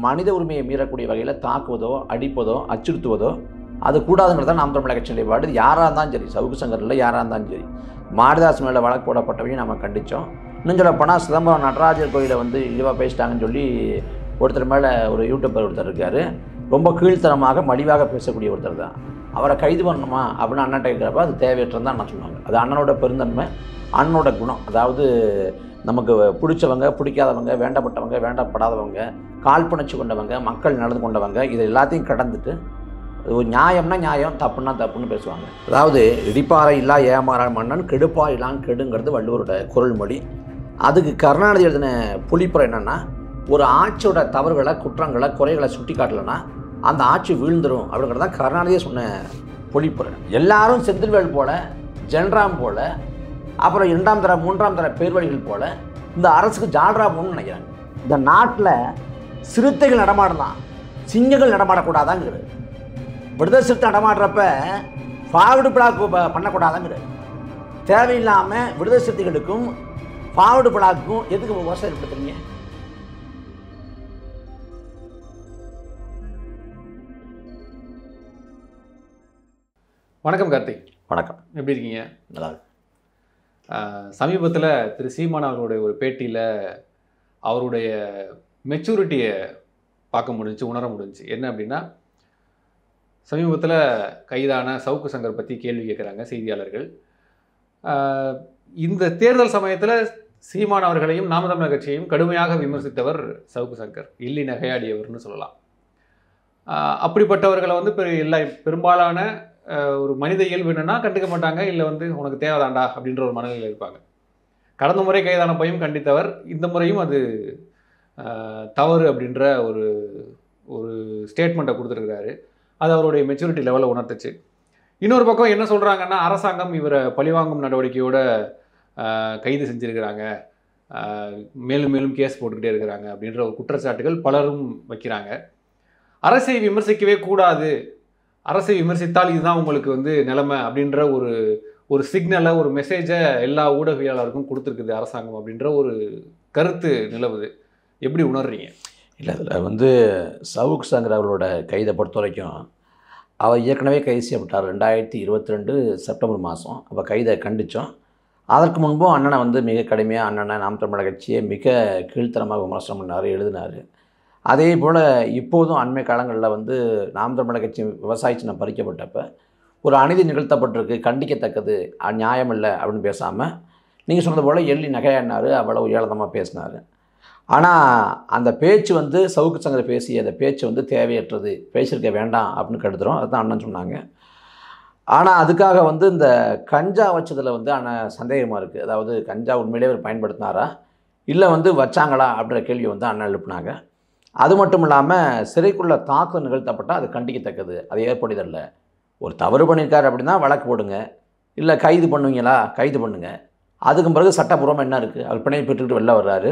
மனித உரிமையை மீறக்கூடிய வகையில் தாக்குவதோ அடிப்பதோ அச்சுறுத்துவதோ அது கூடாதுங்கிறத நாம் தமிழர் கட்சி நிலைப்பாடு. யாராக இருந்தாலும் சரி, சவுக்கு சங்கரில் யாராக இருந்தாலும் சரி, மாரிதாஸ் மேலே வழக்கு போடப்பட்டவையும் நம்ம கண்டித்தோம். இன்னும் சொல்ல போனால் சிதம்பரம் நடராஜர் கோயிலை வந்து இழிவாக பேசிட்டாங்கன்னு சொல்லி ஒருத்தர் மேலே ஒரு யூடியூபர் ஒருத்தர் இருக்கார். ரொம்ப கீழ்த்தனமாக மலிவாக பேசக்கூடிய ஒருத்தர் தான். அவரை கைது பண்ணணுமா அப்படின்னு அண்ணன் கேட்குறப்ப அது தேவையற்றது தான் நான் சொன்னாங்க. அது அண்ணனோட பெருந்தன்மை, அண்ணனோட குணம். அதாவது நமக்கு பிடிச்சவங்க பிடிக்காதவங்க, வேண்டப்பட்டவங்க வேண்டப்படாதவங்க, காழ்ப்புணர்ச்சி கொண்டவங்க, மக்கள் நடந்து கொண்டவங்க, இது எல்லாத்தையும் கடந்துட்டு ஒரு நியாயம்னா நியாயம், தப்புன்னா தப்புன்னு பேசுவாங்க. அதாவது இடிப்பாறை இல்லா ஏமாற மன்னன் கெடுப்பா இல்லான் கெடுங்கிறது வள்ளுவரோட குறள் மொழி. அதுக்கு கருணாநிதி எழுதின புலிப்புறம் என்னென்னா, ஒரு ஆட்சியோட தவறுகளை குற்றங்களை குறைகளை சுட்டி காட்டலைன்னா அந்த ஆட்சி வீழ்ந்துடும் அப்படிங்கிறது தான் கருணாநிதியே சொன்ன பொழிப்புரை. எல்லாரும் செந்தில்வேல் போல, ஜென்ராம் போல, அப்புறம் 2ஆம் தர 3ஆம் தர பேர்வழிகள் போல இந்த அரசுக்கு ஜால்ரா போகணும்னு நினைக்கிறாங்க. இந்த நாட்டில் சிறுத்தைகள் நடமாடலாம், சிங்கங்கள் நடமாடக்கூடாதாங்கிறது. விடுதலை சிறுத்தை நடமாடுறப்ப ஃபார்வர்டு பிளாக் பண்ணக்கூடாதாங்கிறது. தேவையில்லாமல் விடுதலை சிறுத்தைகளுக்கும் ஃபார்வர்டு பிளாக்கும் எதுக்கு விவசாயம் ஏற்படுத்துறீங்க? வணக்கம் கார்த்திக். வணக்கம். எப்படி இருக்கீங்க? நல்லா இருக்கு. சமீபத்தில் திரு சீமான் அவருடைய ஒரு பேட்டியில் அவருடைய மெச்சூரிட்டியை பார்க்க முடிஞ்சு, உணர முடிஞ்சு. என்ன அப்படின்னா, சமீபத்தில் கைதான சவுக்கு சங்கர் பற்றி கேள்வி கேட்குறாங்க செய்தியாளர்கள். இந்த தேர்தல் சமயத்தில் சீமான் அவர்களையும் நாம் தமிழர் கட்சியையும் கடுமையாக விமர்சித்தவர் சவுக்கு சங்கர், எள்ளி நகையாடியவர்னு சொல்லலாம். அப்படிப்பட்டவர்களை வந்து பெரும்பாலான ஒரு மனித இயல்பு என்னன்னா, கண்டுக்க மாட்டாங்க, இல்லை வந்து உனக்கு தேவைதாண்டா அப்படின்ற ஒரு மனநிலையில் இருப்பாங்க. கடந்த முறை கைதான பையும் கண்டித்தவர், இந்த முறையும் அது தவறு அப்படின்ற ஒரு ஒரு ஸ்டேட்மெண்ட்டை கொடுத்துருக்கிறாரு. அது அவருடைய மெச்சூரிட்டி லெவலில் உணர்த்துச்சு. இன்னொரு பக்கம் என்ன சொல்கிறாங்கன்னா, அரசாங்கம் இவரை பழிவாங்கும் நடவடிக்கையோட கைது செஞ்சுருக்கிறாங்க, மேலும் மேலும் கேஸ் போட்டுக்கிட்டே இருக்கிறாங்க அப்படின்ற ஒரு குற்றச்சாட்டுகள் பலரும் வைக்கிறாங்க. அரசை விமர்சிக்கவே கூடாது, அரசை விமர்சித்தால் இதுதான் உங்களுக்கு வந்து நிலைமை அப்படின்ற ஒரு சிக்னலை, ஒரு மெசேஜை எல்லா ஊடகவியலாளருக்கும் கொடுத்துருக்குது அரசாங்கம் அப்படின்ற ஒரு கருத்து நிலவுது. எப்படி உணர்றீங்க? இல்லை, அதில் வந்து சவுக்கு சங்கர் அவர்களோட கைதை பொறுத்த வரைக்கும் அவர் ஏற்கனவே கைது செய்யப்பட்டார் 2022 செப்டம்பர் மாதம். அப்போ கைதை கண்டித்தோம். அதற்கு முன்பும் அண்ணனை வந்து மிக கடுமையாக அண்ணனை நாம் தமிழர் கட்சியை மிக கீழ்த்தரமாக விமர்சனம் பண்ணார், எழுதினார். அதே போல் இப்போதும் அண்மை காலங்களில் வந்து நாம் தமிழர் கட்சி விவசாய சின்னம் பறிக்கப்பட்டப்போ ஒரு அநீதி நிகழ்த்தப்பட்டிருக்கு, கண்டிக்கத்தக்கது, நியாயம் இல்லை அப்படின்னு பேசாமல் நீங்கள் சொன்னது போல் எள்ளி நகையாடினார், அவ்வளவு ஏளனமாக பேசினார். ஆனால் அந்த பேச்சு வந்து சவுக்கு சங்கர் பேசிய அந்த பேச்சு வந்து தேவையற்றது, பேசியிருக்க வேண்டாம் அப்படின்னு கருதுகிறோம். அதுதான் அண்ணன் சொன்னாங்க. ஆனால் அதுக்காக வந்து இந்த கஞ்சா வச்சதில் வந்து அண்ணன் சந்தேகமாக இருக்குது. அதாவது கஞ்சா உண்மையிலே அவர் பயன்படுத்தினாரா இல்லை வந்து வச்சாங்களா அப்படின்ற கேள்வி வந்து அண்ணன் எழுப்புனாங்க. அது மட்டும் இல்லாமல் சிறைக்குள்ளே தாக்குதல் நிகழ்த்தப்பட்டால் அது கண்டிக்கத்தக்கது, அது ஏற்படுதல்ல. ஒரு தவறு பண்ணியிருக்காரு அப்படின்னா வழக்கு போடுங்க, இல்லை கைது பண்ணுவீங்களா கைது பண்ணுங்கள். அதுக்கு பிறகு சட்டப்பூர்வமாக என்ன இருக்குது, அவர் பிணை பெற்றுக்கிட்டு வெளில வர்றாரு,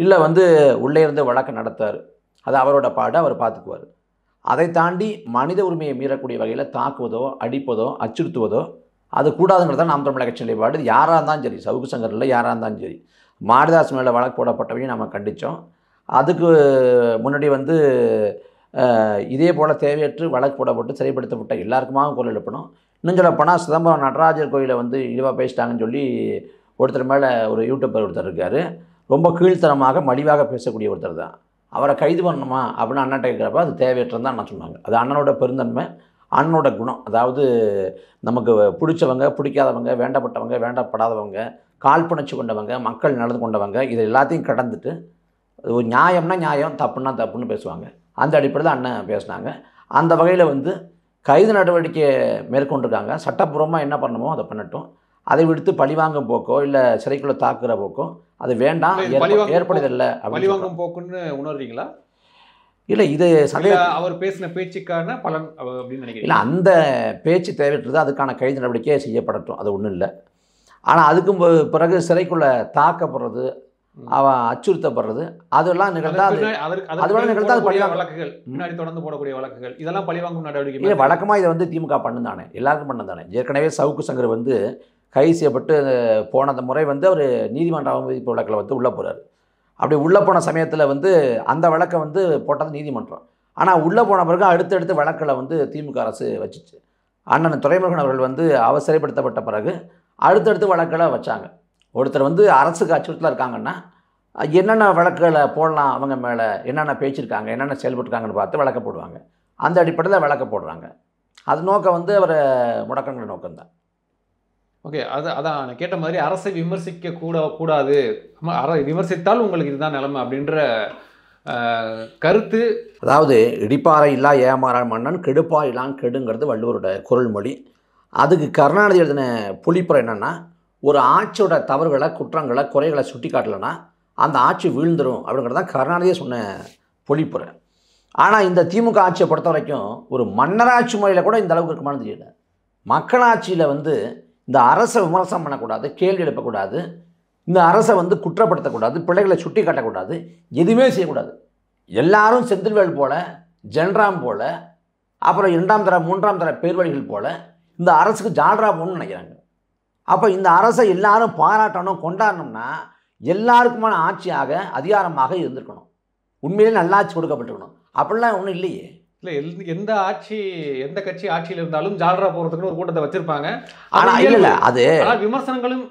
இல்லை வந்து உள்ளே இருந்து வழக்கு நடத்தார், அது அவரோட பாடு, அவர் பார்த்துக்குவார். அதை தாண்டி மனித உரிமையை மீறக்கூடிய வகையில் தாக்குவதோ அடிப்பதோ அச்சுறுத்துவதோ அது கூடாதுங்கிறத நாம் தமிழர் கட்சி நிலைப்பாடு. யாராக இருந்தாலும் சரி, சவுக்கு சங்கரில் யாராக இருந்தாலும் சரி, மாரிதாஸ் மேலே வழக்கு போடப்பட்டவையும் நம்ம கண்டித்தோம். அதுக்கு முன்னாடி வந்து இதே போல் தேவையற்று வழக்கு போடப்பட்டு சிறைப்படுத்தப்பட்ட எல்லாருக்குமாக குரல் எழுப்பணும். இன்னும் சொல்ல போனால் சிதம்பரம் நடராஜர் கோயிலை வந்து இழிவாக பேசிட்டாங்கன்னு சொல்லி ஒருத்தர் மேலே ஒரு யூடியூபர் ஒருத்தர் இருக்கார். ரொம்ப கீழ்த்தனமாக மலிவாக பேசக்கூடிய ஒருத்தர் தான். அவரை கைது பண்ணணுமா அப்படின்னு அண்ணன் கேட்குறப்ப அது தேவையற்றது தான் நான் சொன்னாங்க. அது அண்ணனோட பெருந்தன்மை, அண்ணனோட குணம். அதாவது நமக்கு பிடிச்சவங்க பிடிக்காதவங்க, வேண்டப்பட்டவங்க வேண்டப்படாதவங்க, காழ்ப்புணர்ச்சி கொண்டவங்க, மக்கள் நடந்து கொண்டவங்க, இது எல்லாத்தையும் கடந்துட்டு ஒரு நியாயம்னா நியாயம், தப்புன்னா தப்புன்னு பேசுவாங்க. அந்த அடிப்படையில் அண்ணன் பேசினாங்க. அந்த வகையில் வந்து கைது நடவடிக்கை மேற்கொண்டிருக்காங்க. சட்டப்பூர்வமாக என்ன பண்ணணுமோ அதை பண்ணட்டும். அதை விடுத்து பழிவாங்கும் போக்கோ இல்லை சிறைக்குள்ளே தாக்குகிற போக்கோ அது வேண்டாம், ஏற்படுதில்லை. பழிவாங்கும் போக்குன்னு உணர்றீங்களா? இல்லை, இது அவர் பேசின பேச்சுக்கான பலன் அப்படின்னு நினைக்கிறேன். இல்லை, அந்த பேச்சு தேவையற்றது, அதுக்கான கைது நடவடிக்கை செய்யப்படட்டும், அது ஒன்றும் இல்லை. ஆனால் அதுக்கும் பிறகு சிறைக்குள்ளே தாக்கப்படுறது, அவன் அச்சுறுத்தப்படுறது, அதெல்லாம் நிகழ்ந்தால் வழக்குகள் முன்னாடி தொடர்ந்து போடக்கூடிய வழக்குகள், இதெல்லாம் பழிவாங்கும் நடவடிக்கை இல்லை. வழக்கமாக இதை வந்து திமுக பண்ணுதானே, எல்லாருக்கும் பண்ணதானே. ஏற்கனவே சவுக்கு சங்கர் வந்து கைது செய்யப்பட்டு போன முறை வந்து அவர் நீதிமன்ற அவமதிப்பு வழக்கில் வந்து உள்ளே போகிறார். அப்படி உள்ளே போன சமயத்தில் வந்து அந்த வழக்கை வந்து போட்டது நீதிமன்றம். ஆனால் உள்ளே போன பிறகு அடுத்தடுத்து வழக்கில் வந்து திமுக அரசு வச்சுச்சு. அண்ணன் துரைமுருகன் அவர்கள் வந்து அவர் சிறைப்படுத்தப்பட்ட பிறகு அடுத்தடுத்து வழக்கில் வச்சாங்க. ஒருத்தர் வந்து அரசுக்கு அச்சுறுத்தலாக இருக்காங்கன்னா என்னென்ன வழக்குகளை போடலாம், அவங்க மேலே என்னென்ன பேச்சிருக்காங்க, என்னென்ன செயல்பட்டுருக்காங்கன்னு பார்த்து வழக்க போடுவாங்க. அந்த அடிப்படையில் வழக்க போடுறாங்க. அது நோக்கம் வந்து அவரை முடக்கங்கிற நோக்கம்தான். ஓகே. அதான் நான் கேட்ட மாதிரி அரசை விமர்சிக்க கூடாது, விமர்சித்தால் உங்களுக்கு இதுதான் நிலைமை அப்படின்ற கருத்து. அதாவது இடிப்பாறை இல்லா ஏமாற மன்னன் கெடுப்பா இல்லான் கெடுங்கிறது வள்ளுவரோட குறள் மொழி. அதுக்கு கருணாநிதி எழுதின பொழிப்புரை என்னென்னா, ஒரு ஆட்சியோட தவறுகளை, குற்றங்களை, குறைகளை சுட்டி காட்டலைன்னா அந்த ஆட்சி வீழ்ந்துடும் அப்படிங்கிறது தான் கருணாநிதியே சொன்ன பொழிப்புரை. ஆனால் இந்த திமுக ஆட்சியை பொறுத்த வரைக்கும் ஒரு மன்னராட்சி முறையில் கூட இந்த அளவுக்கு இருக்குமானு தெரியல. மக்களாட்சியில் வந்து இந்த அரசை விமர்சனம் பண்ணக்கூடாது, கேள்வி எழுப்பக்கூடாது, இந்த அரசை வந்து குற்றப்படுத்தக்கூடாது, பிள்ளைகளை சுட்டி காட்டக்கூடாது, எதுவுமே செய்யக்கூடாது. எல்லாரும் செந்தில்வேல் போல், ஜென்ராம் போல், அப்புறம் 2ஆம் தர 3ஆம் தர பேர்வழிகள் போல் இந்த அரசுக்கு ஜால்ரா போகணும்னு நினைக்கிறாங்க. அப்போ இந்த அரசை எல்லாரும் பாராட்டணும், கொண்டாடணும்னா எல்லாருக்குமான ஆட்சியாக, அதிகாரமாக இருந்திருக்கணும். உண்மையிலே நல்லாட்சி கொடுக்கப்பட்டிருக்கணும். அப்படிலாம் ஒன்றும் இல்லையே. இல்லை, எந்த கட்சி ஆட்சியில் இருந்தாலும் ஜால்ரா போகிறதுக்குன்னு ஒரு கூட்டத்தை வச்சுருப்பாங்க. ஆனால் இல்லை அது விமர்சனங்களும்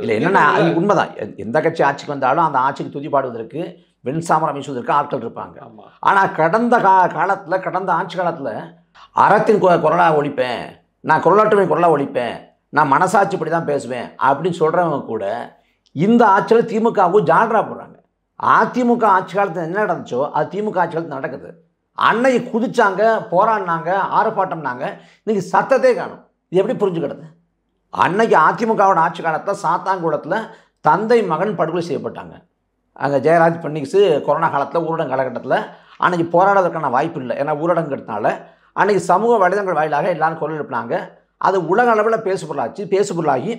இல்லை. என்னென்னா அது உண்மைதான். எந்த கட்சி ஆட்சிக்கு வந்தாலும் அந்த ஆட்சிக்கு துதிப்பாடுவதற்கு, வெண்சாமரம் வீசுவதற்கு ஆட்கள் இருப்பாங்க. ஆனால் கடந்த காலத்தில், கடந்த ஆட்சி காலத்தில் அறத்தின் குரலாக ஒழிப்பேன், நான் குரலாற்றுவின் குரலாக ஒழிப்பேன், நான் மனசாட்சிப்படி தான் பேசுவேன் அப்படின்னு சொல்கிறவங்க கூட இந்த ஆட்சியில் திமுகவும் ஜால்ரா போடுறாங்க. அதிமுக ஆட்சி காலத்தில் என்ன நடந்துச்சோ அது திமுக ஆட்சி காலத்தில் நடக்குது. அன்னைக்கு குதிச்சாங்க, போராடினாங்க, ஆர்ப்பாட்டம்னாங்க, இன்றைக்கி சத்தத்தே காணும். இது எப்படி புரிஞ்சுக்கிறது? அன்னைக்கு அதிமுகவோட ஆட்சி காலத்தில் சாத்தாங்குளத்தில் தந்தை மகன் படுகொலை செய்யப்பட்டாங்க. அங்கே ஜெயராஜ் பன்னிக்ஸு கொரோனா காலத்தில், ஊரடங்கு காலகட்டத்தில் அன்றைக்கி போராடுறதுக்கான வாய்ப்பு இல்லை. ஏன்னா ஊரடங்குறதுனால அன்றைக்கி சமூக வலைதளங்கள் வாயிலாக எல்லாரும் குரல் எழுப்பினாங்க. அது உலக அளவில் பேசுபொருளாகி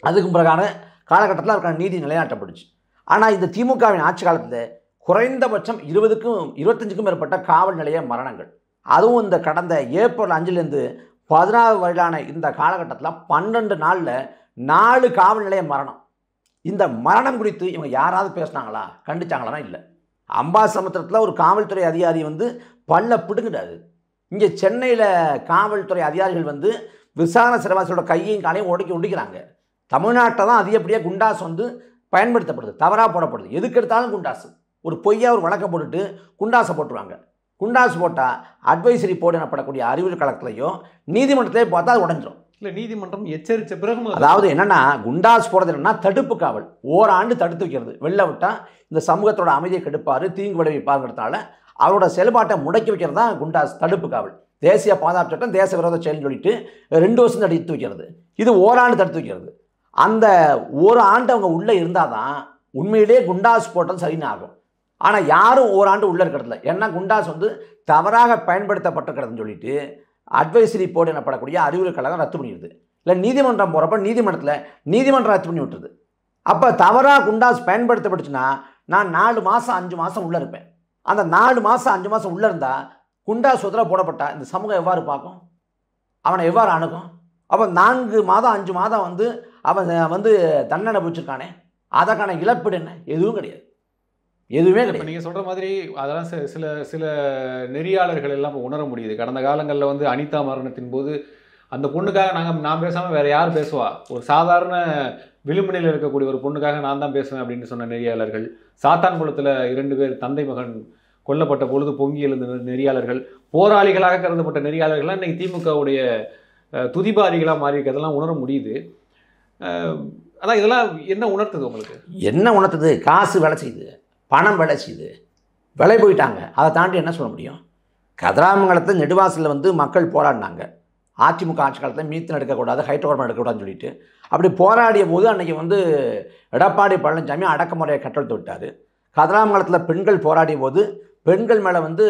அதுக்கு பிறகான காலகட்டத்தில் அதுக்கான நீதி நிலைநாட்டப்பட்டுச்சு. ஆனால் இந்த திமுகவின் ஆட்சி காலத்தில் குறைந்தபட்சம் 20க்கும் 25க்கும் மேற்பட்ட காவல் நிலைய மரணங்கள். அதுவும் இந்த கடந்த ஏப்ரல் 5லேருந்து 16 வரையிலான இந்த காலகட்டத்தில் 12 நாளில் 4 காவல் நிலைய மரணம். இந்த மரணம் குறித்து இவங்க யாராவது பேசினாங்களா, கண்டிச்சாங்களானா இல்லை. அம்பாசமுத்திரத்தில் ஒரு காவல்துறை அதிகாரி வந்து பல்ல பிடுங்கிட்டாரு. இங்கே சென்னையில் காவல்துறை அதிகாரிகள் வந்து விசாரணை சிறைவாசியோட கையையும் காலையும் ஒடிக்கிறாங்க. தமிழ்நாட்டை தான் அதிகப்படியாக குண்டாஸ் வந்து பயன்படுத்தப்படுது, தவறாக போடப்படுது. எதுக்கு எடுத்தாலும் குண்டாசு. ஒரு பொய்யா ஒரு வழக்கம் போட்டுட்டு குண்டாசை போட்டுருவாங்க. குண்டாசு போட்டால் அட்வைசரி போர்டு எனப்படக்கூடிய அறிவியல் கழகத்திலையோ நீதிமன்றத்திலே பார்த்தா அது உடஞ்சிடும். இல்லை, நீதிமன்றம் எச்சரித்த பிறகு அதாவது என்னென்னா, குண்டாஸ் போடுறது என்னென்னா தடுப்பு காவல். ஓராண்டு தடுத்து வைக்கிறது. வெளில விட்டால் இந்த சமூகத்தோட அமைதியை கெடுப்பார், தீங்கு விளைவிப்பாருங்கிறதுனால அவரோட செயல்பாட்டை முடக்கி வைக்கிறது தான் குண்டாஸ் தடுப்பு காவல். தேசிய பாதுகாப்பு சட்டம் தேச விரோத செயல்னு சொல்லிட்டு 2 வருஷம் தடுத்து வைக்கிறது. இது ஓராண்டு தடுத்து வைக்கிறது. அந்த ஒரு ஆண்டு அவங்க உள்ளே இருந்தால் தான் உண்மையிலே குண்டாஸ் போட்டது சரின்னு ஆகும். ஆனால் யாரும் ஓராண்டு உள்ளே இருக்கிறதில்ல. ஏன்னா குண்டாஸ் வந்து தவறாக பயன்படுத்தப்பட்டிருக்கிறதுன்னு சொல்லிட்டு அட்வைசரி போர்டு எனப்படக்கூடிய அறிவுரை கழகம் ரத்து பண்ணிடுது. இல்லை நீதிமன்றம் போகிறப்ப நீதிமன்றம் ரத்து பண்ணி விட்டுருது. அப்போ தவறாக குண்டாஸ் பயன்படுத்தப்பட்டுச்சுன்னா நான் 4 மாதம் 5 மாதம் உள்ளே இருப்பேன். அந்த 4 மாதம் 5 மாதம் உள்ளே இருந்தால் குண்டாஸ் உத்தரவு போடப்பட்டா இந்த சமூகம் எவ்வாறு பார்க்கும், அவனை எவ்வாறு அணுகும்? அப்போ 4 மாதம் 5 மாதம் வந்து அவன் வந்து தண்டனை பிடிச்சிருக்கானே, அதற்கான இழப்பீடு என்ன? எதுவும் கிடையாது, எதுவுமே கிடையாது. நீங்கள் சொல்கிற மாதிரி அதெல்லாம் சில நெறியாளர்கள் எல்லாம் உணர முடியுது. கடந்த காலங்களில் வந்து அனிதா மரணத்தின் போது அந்த பொண்ணுக்காக நான் பேசாமல் வேறு யார் பேசுவா, ஒரு சாதாரண விளிம்புநிலையில் இருக்கக்கூடிய ஒரு பொண்ணுக்காக நான் தான் பேசுவேன் அப்படின்னு சொன்ன நெறியாளர்கள், சாத்தான்குளத்தில் 2 பேர் தந்தை மகன் கொல்லப்பட்ட பொழுது பொங்கி எழுந்த நெறியாளர்கள், போராளிகளாக கருதப்பட்ட நெறியாளர்கள்லாம் இன்றைக்கி திமுகவுடைய துதிபாரிகளாக மாறி இருக்கிறதெல்லாம் உணர முடியுது. அதான் இதெல்லாம் என்ன உணர்த்துது உங்களுக்கு? என்ன உணர்த்துது? காசு வேலை செய்யுது, பணம் வேலை செய்யுது, விலை போயிட்டாங்க. அதை தாண்டி என்ன சொல்ல முடியும்? கதிராமங்கலத்தில் நெடுவாசலில் வந்து மக்கள் போராடினாங்க. அதிமுக ஆட்சி காலத்தில் மீத்தன் எடுக்கக்கூடாது, ஹைட்ரோ கார்பன் எடுக்கக்கூடாதுன்னு சொல்லிட்டு அப்படி போராடிய போது அன்றைக்கி வந்து எடப்பாடி பழனிசாமி அடக்குமுறையை கட்டளை விட்டார். கதிராமங்கலத்தில் பெண்கள் போராடிய போது பெண்கள் மேலே வந்து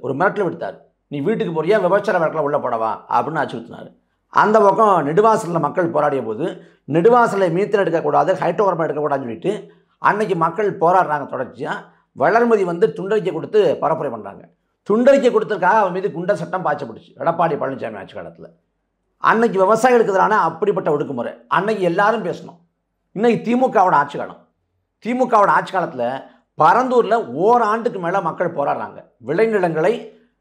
ஒரு மிரட்டல் விடுத்தார். நீ வீட்டுக்கு போறியா, விபச்சார வழக்கில் உள்ள போடவா அப்படின்னு அச்சுறுத்தினார். அந்த பக்கம் நெடுவாசலில் மக்கள் போராடிய போது நெடுவாசலை மீத்தன் எடுக்கக்கூடாது, ஹைட்ரோ கார்பன் எடுக்கக்கூடாதுன்னு சொல்லிட்டு அன்றைக்கி மக்கள் போராடுறாங்க. தொடர்ச்சியாக வளர்மதி வந்து துண்டறிக்கை கொடுத்து பரப்புரை பண்ணுறாங்க. துண்டறிக்கை கொடுத்ததுக்காக அவன் மீது குண்டர் சட்டம் பாய்ச்சப்பட்டுச்சு எடப்பாடி பழனிசாமி ஆட்சி காலத்தில். அன்னைக்கு விவசாயிகளுக்கு எதிரான அப்படிப்பட்ட ஒடுக்குமுறை அன்னைக்கு எல்லாரும் பேசணும். இன்றைக்கி திமுகவோட ஆட்சி காலம். திமுகவோட ஆட்சி காலத்தில் பரந்தூரில் ஓராண்டுக்கு மேலே மக்கள் போராடுறாங்க. விளைநிலங்களை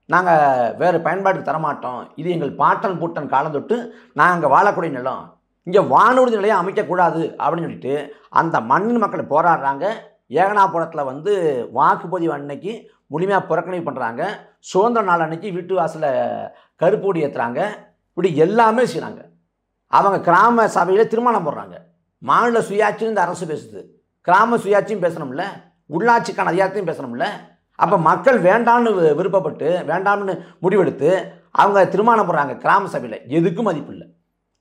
நாங்கள் வேறு பயன்பாட்டுக்கு தரமாட்டோம், இது எங்கள் பாட்டன் பூட்டன் காலம் தொட்டு நாங்கள் அங்கே வாழக்கூடிய நிலம், இங்கே வானூர்தி நிலையம் அமைக்கக்கூடாது அப்படின்னு சொல்லிட்டு அந்த மண்ணின் மக்கள் போராடுறாங்க. ஏகனாபுரத்தில் வந்து வாக்குப்பதிவு அன்னைக்கு முழுமையாக புறக்கணிப்பு பண்ணுறாங்க. சுதந்திர நாள் அன்னைக்கு வீட்டு வாசலில் கருப்பூடி ஏற்றுறாங்க. இப்படி எல்லாமே செய்கிறாங்க. அவங்க கிராம சபையில் தீர்மானம் போடுறாங்க. மாநில சுயாட்சின்னு இந்த அரசு பேசுது, கிராம சுயாட்சியும் பேசணும்ல, உள்ளாட்சிக்கான அதிகாரத்தையும் பேசணும்ல. அப்போ மக்கள் வேண்டான்னு விருப்பப்பட்டு வேண்டாம்னு முடிவெடுத்து அவங்க தீர்மானம் போடுறாங்க கிராம சபையில். எதுக்கும் மதிப்பு இல்லை.